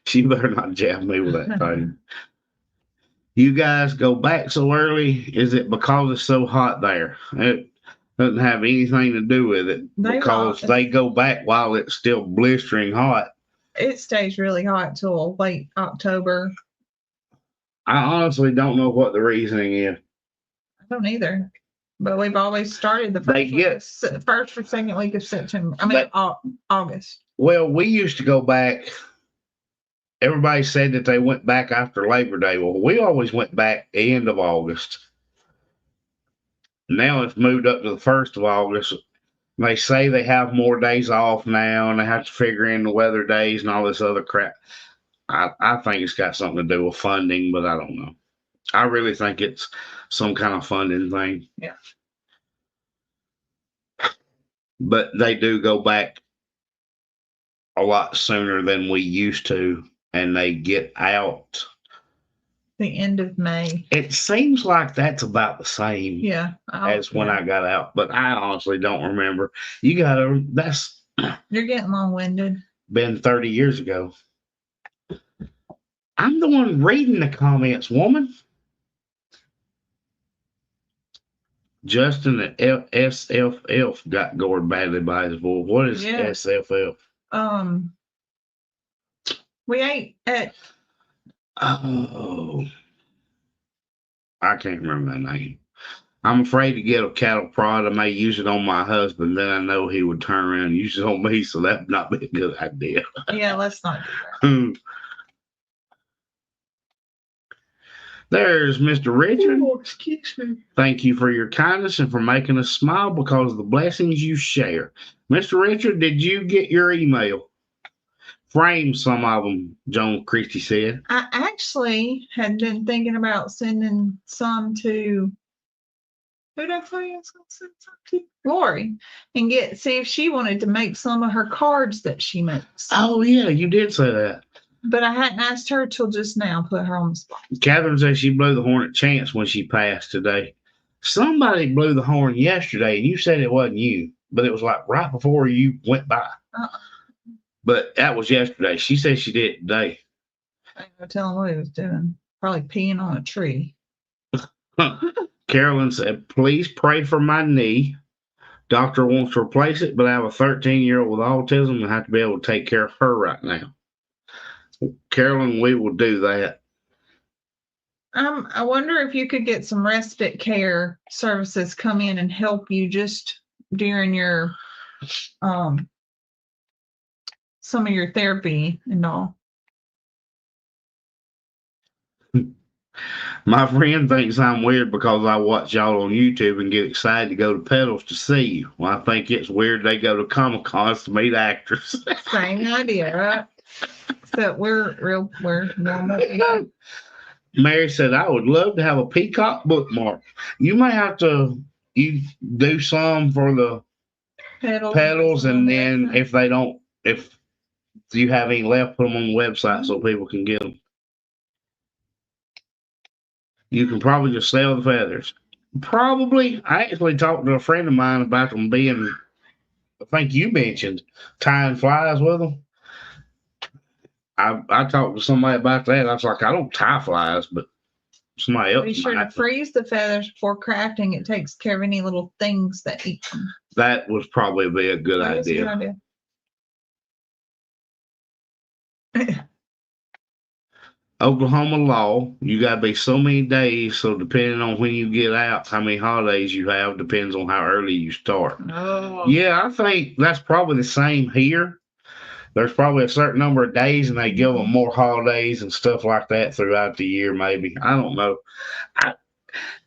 She better not jab me with that thing. You guys go back so early. Is it because it's so hot there? It doesn't have anything to do with it, because they go back while it's still blistering hot. It stays really hot till late October. I honestly don't know what the reasoning is. I don't either. But we've always started the first or second week of September. August. Well, we used to go back. Everybody said that they went back after Labor Day. Well, we always went back end of August. Now it's moved up to the 1st of August. They say they have more days off now, and they have to figure in the weather days and all this other crap. I think it's got something to do with funding, but I don't know. I really think it's some kind of funding thing. Yeah. But they do go back a lot sooner than we used to, and they get out the end of May. It seems like that's about the same as when I got out, but I honestly don't remember. You're getting long-winded. Been 30 years ago. I'm the one reading the comments, woman. Justin at SFF got gored badly by his boy. What is SFF? We ate at. Oh, I can't remember that name. I'm afraid to get a cattle prod. I may use it on my husband. Then I know he would turn around and use it on me, so that would not be a good idea. Yeah, let's not do that. There's Mr. Richard. Oh, excuse me. Thank you for your kindness and for making us smile because of the blessings you share. Mr. Richard, did you get your email? Frame some of them, Joan Christie said. I actually had been thinking about sending some to, who did I say I was going to send some to? Lori, and see if she wanted to make some of her cards that she makes. Oh, yeah, you did say that. But I hadn't asked her till just now, put her on the spot. Catherine said she blew the horn at Chance when she passed today. Somebody blew the horn yesterday, and you said it wasn't you, but it was like right before you went by. But that was yesterday. She said she did it today. I ain't gonna tell him what he was doing. Probably peeing on a tree. Carolyn said, please pray for my knee. Doctor wants to replace it, but I have a 13-year-old with autism and have to be able to take care of her right now. Carolyn, we will do that. I wonder if you could get some respite care services come in and help you just during your some of your therapy and all. My friend thinks I'm weird because I watch y'all on YouTube and get excited to go to pedals to see you. Well, I think it's weird they go to Comic-Cons to meet actors. Same idea, right? But we're normal people. Mary said, I would love to have a peacock bookmark. You may have to you do some for the pedals, and then if you have any left, put them on the website so people can get them. You can probably just sell the feathers. Probably. I actually talked to a friend of mine about them being, I think you mentioned, tying flies with them. I talked to somebody about that. I was like, I don't tie flies, but somebody else Be sure might. to freeze the feathers before crafting. It takes care of any little things that eat them. That would probably be a good That is a idea. good idea. Oklahoma law, you got to be so many days. So depending on when you get out, how many holidays you have depends on how early you start. Oh. Yeah, I think that's probably the same here. There's probably a certain number of days, and they give them more holidays and stuff like that throughout the year. Maybe, I don't know.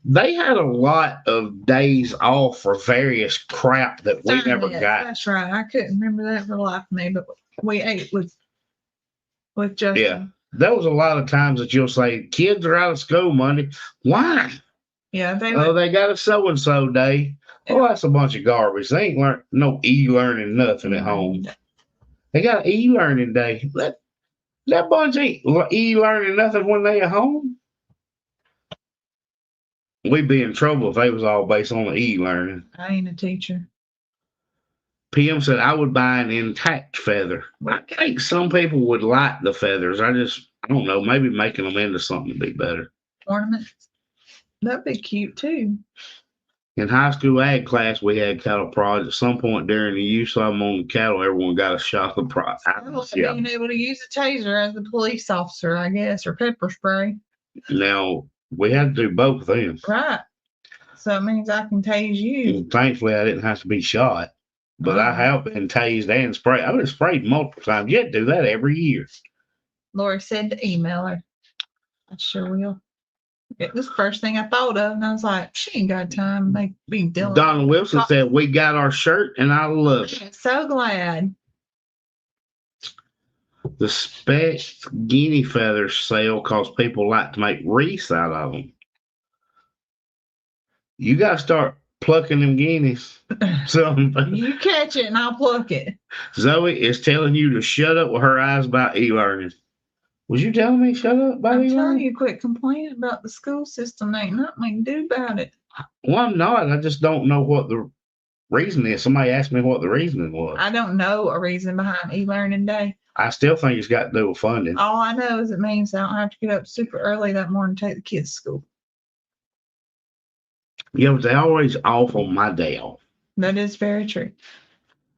They had a lot of days off for various crap that we never got. That's right. I couldn't remember that for the life of me, but we ate with Justin. Yeah. There was a lot of times that you'll say, kids are out of school Monday. Why? Yeah, they got a so-and-so day. Oh, that's a bunch of garbage. They ain't learned no e-learning nothing at home. They got an e-learning day. That bunch ain't e-learning nothing when they at home. We'd be in trouble if they was all based on the e-learning. I ain't a teacher. PM said, I would buy an intact feather. I think some people would like the feathers. I don't know. Maybe making them into something would be better. Ornaments. That'd be cute too. In high school ag class, we had cattle prods. At some point during the use of them on the cattle, everyone got a shot of prod. Being able to use a taser as a police officer, I guess, or pepper spray. Now, we had to do both of them. Right. So it means I can tase you. And thankfully, I didn't have to be shot. But I have been tased and sprayed. I've been sprayed multiple times. You have to do that every year. Lori said to email her. I sure will. It was the first thing I thought of, and I was like, she ain't got time to be dealing. Donna Wilson said, we got our shirt, and I love it. So glad. The specs guinea feathers sell because people like to make wreaths out of them. You got to start plucking them guineas. You catch it and I'll pluck it. Zoe is telling you to shut up with her eyes about e-learning. Was you telling me shut up about e-learning? I'm telling you, quit complaining about the school system. There ain't nothing we can do about it. Well, I'm not. I just don't know what the reason is. Somebody asked me what the reasoning was. I don't know a reason behind e-learning day. I still think it's got to do with funding. All I know is it means I don't have to get up super early that morning to take the kids to school. Yeah, but they always off on my day off. That is very true.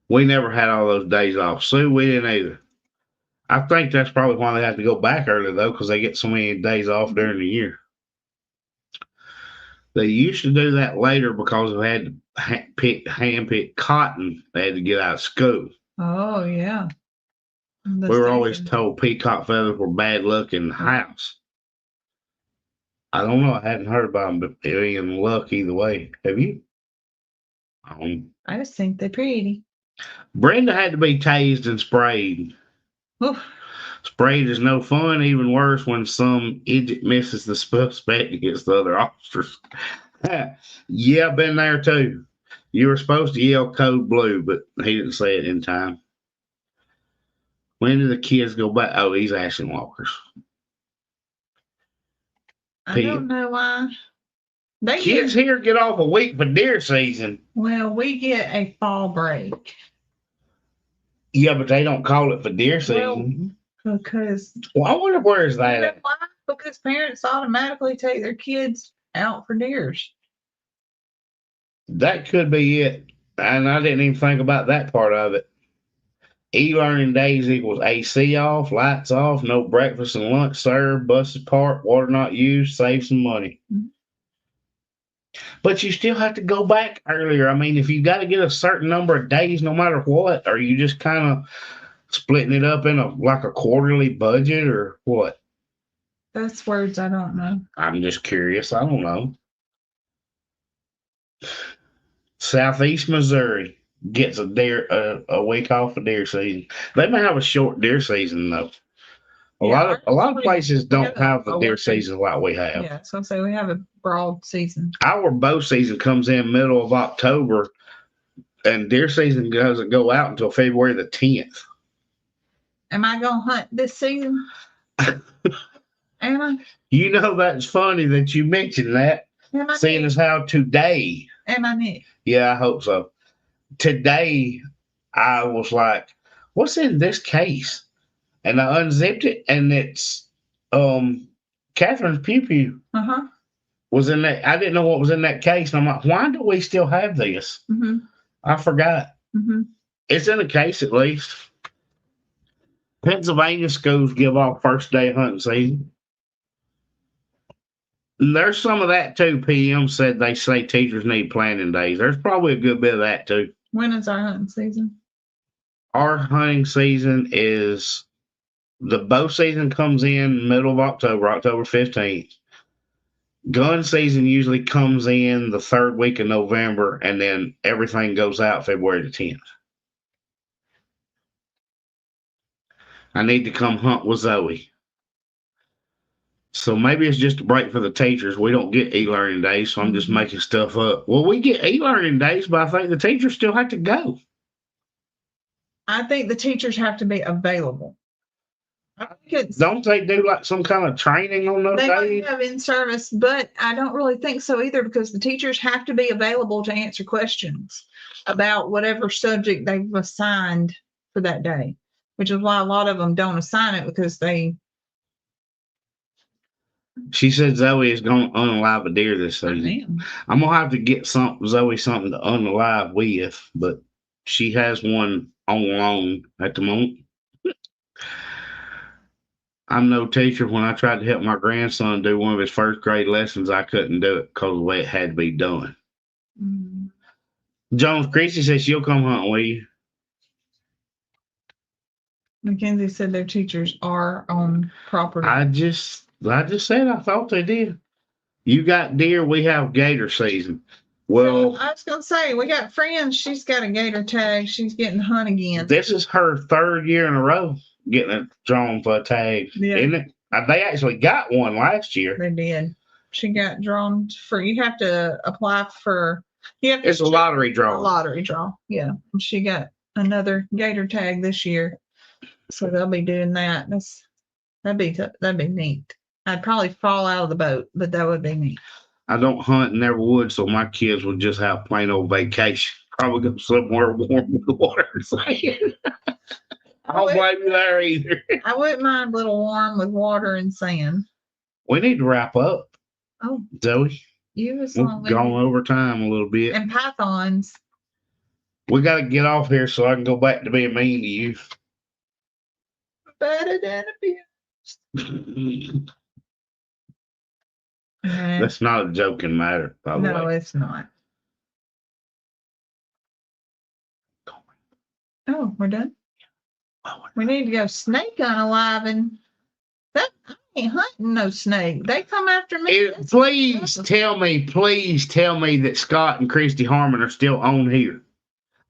We never had all those days off. Sue, we didn't either. I think that's probably why they have to go back early, though, because they get so many days off during the year. They used to do that later because they had to hand-pick cotton. They had to get out of school. Oh, yeah. We were always told peacock feathers were bad luck in the house. I don't know. I hadn't heard about them, but being luck either way. Have you? I just think they're pretty. Brenda had to be tased and sprayed. Oof. Sprayed is no fun. Even worse when some idiot misses the suspect against the other officers. Yeah, I've been there too. You were supposed to yell code blue, but he didn't say it in time. When do the kids go back? Oh, he's Ashton Walker's. I don't know why. Kids here get off a week for deer season. Well, we get a fall break. Yeah, but they don't call it for deer season. Well, because. Well, I wonder where's that. You know why? Because parents automatically take their kids out for deers. That could be it. And I didn't even think about that part of it. E-learning days equals AC off, lights off, no breakfast and lunch served, buses parked, water not used, save some money. Mm-hmm. But you still have to go back earlier. I mean, if you got to get a certain number of days, no matter what, are you just kind of splitting it up in like a quarterly budget or what? That's words I don't know. I'm just curious. I don't know. Southeast Missouri gets a week off of deer season. They may have a short deer season though. A lot of places don't have the deer season like we have. Yeah, so I say we have a broad season. Our bow season comes in middle of October, and deer season doesn't go out until February the 10th. Am I gonna hunt this season? Am I? You know, that's funny that you mentioned that. Seeing as how today. Am I, Nick? Yeah, I hope so. Today, I was like, what's in this case? And I unzipped it, and it's Catherine's Pew Pew was in that. I didn't know what was in that case. And I'm like, why do we still have this? I forgot. It's in a case at least. Pennsylvania schools give off first day hunting season. And there's some of that too. PM said they say teachers need planning days. There's probably a good bit of that too. When is our hunting season? Our hunting season is, the bow season comes in middle of October, October 15th. Gun season usually comes in the third week of November, and then everything goes out February the 10th. I need to come hunt with Zoe. So maybe it's just a break for the teachers. We don't get e-learning days, so I'm just making stuff up. Well, we get e-learning days, but I think the teachers still have to go. I think the teachers have to be available. Don't they do like some kind of training on those days? They might have in service, but I don't really think so either, because the teachers have to be available to answer questions about whatever subject they've assigned for that day, which is why a lot of them don't assign it, because they. She said Zoe is going to unalive a deer this season. I'm going to have to get Zoe something to unalive with, but she has one on loan at the moment. I'm no teacher. When I tried to help my grandson do one of his first grade lessons, I couldn't do it because of the way it had to be done. Jones Christie says she'll come hunt with you. Mackenzie said their teachers are on property. I just said I thought they did. You got deer, we have gator season. Well, I was gonna say, we got friends. She's got a gator tag. She's getting to hunt again. This is her third year in a row getting it drawn for a tag, isn't it? They actually got one last year. They did. She got drawn for. You have to apply for. It's a lottery draw. A lottery draw. Yeah, and she got another gator tag this year, so they'll be doing that. That'd be neat. I'd probably fall out of the boat, but that would be neat. I don't hunt and never would, so my kids would just have plain old vacation. Probably go somewhere warm with the water and sand. I don't blame you there either. I wouldn't mind a little warm with water and sand. We need to wrap up. Oh, Zoe. We've gone over time a little bit. And pythons. We got to get off here so I can go back to being mean to you. Better than abused. That's not a joking matter, by the way. No, it's not. Oh, we're done? We need to go snake unaliving. I ain't hunting no snake. They come after me. Please tell me that Scott and Christy Harmon are still on here.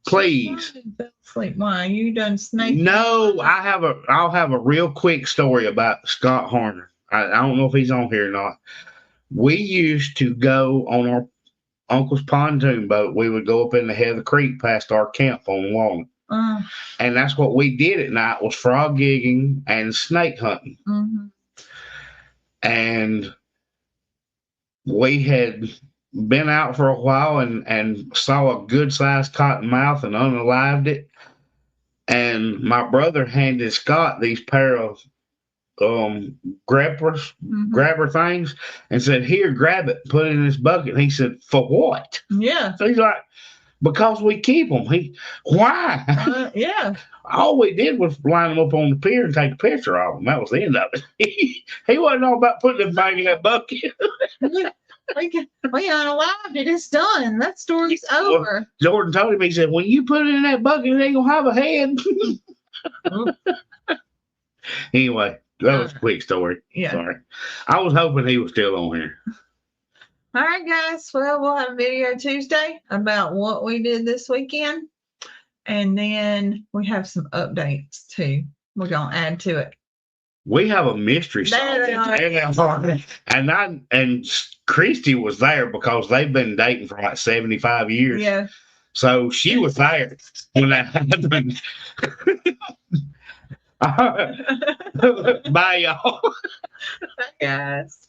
Please. Sleep. Why? You done snake? No, I'll have a real quick story about Scott Harmon. I don't know if he's on here or not. We used to go on our uncle's pontoon boat. We would go up in the head of the creek past our camp on Walnut. And that's what we did at night, was frog gigging and snake hunting. And we had been out for a while and saw a good sized cottonmouth and unalived it. And my brother handed Scott these pair of grabber things and said, "Here, grab it, put it in this bucket." And he said, "For what?" Yeah. So he's like, "Because we keep them." Why? Yeah. All we did was line them up on the pier and take a picture of them. That was the end of it. He wasn't all about putting them back in that bucket. We unalived it. It's done. That story's over. Well, Jordan told him, he said, "When you put it in that bucket, it ain't gonna have a head." Anyway, that was a quick story. Yeah. Sorry. I was hoping he was still on here. All right, guys. Well, we'll have a video Tuesday about what we did this weekend. And then we have some updates too. We're going to add to it. we have a mystery There they are. solved. And Christy was there because they've been dating for like 75 years. Yeah. So she was there when that happened. Bye, y'all. Yes.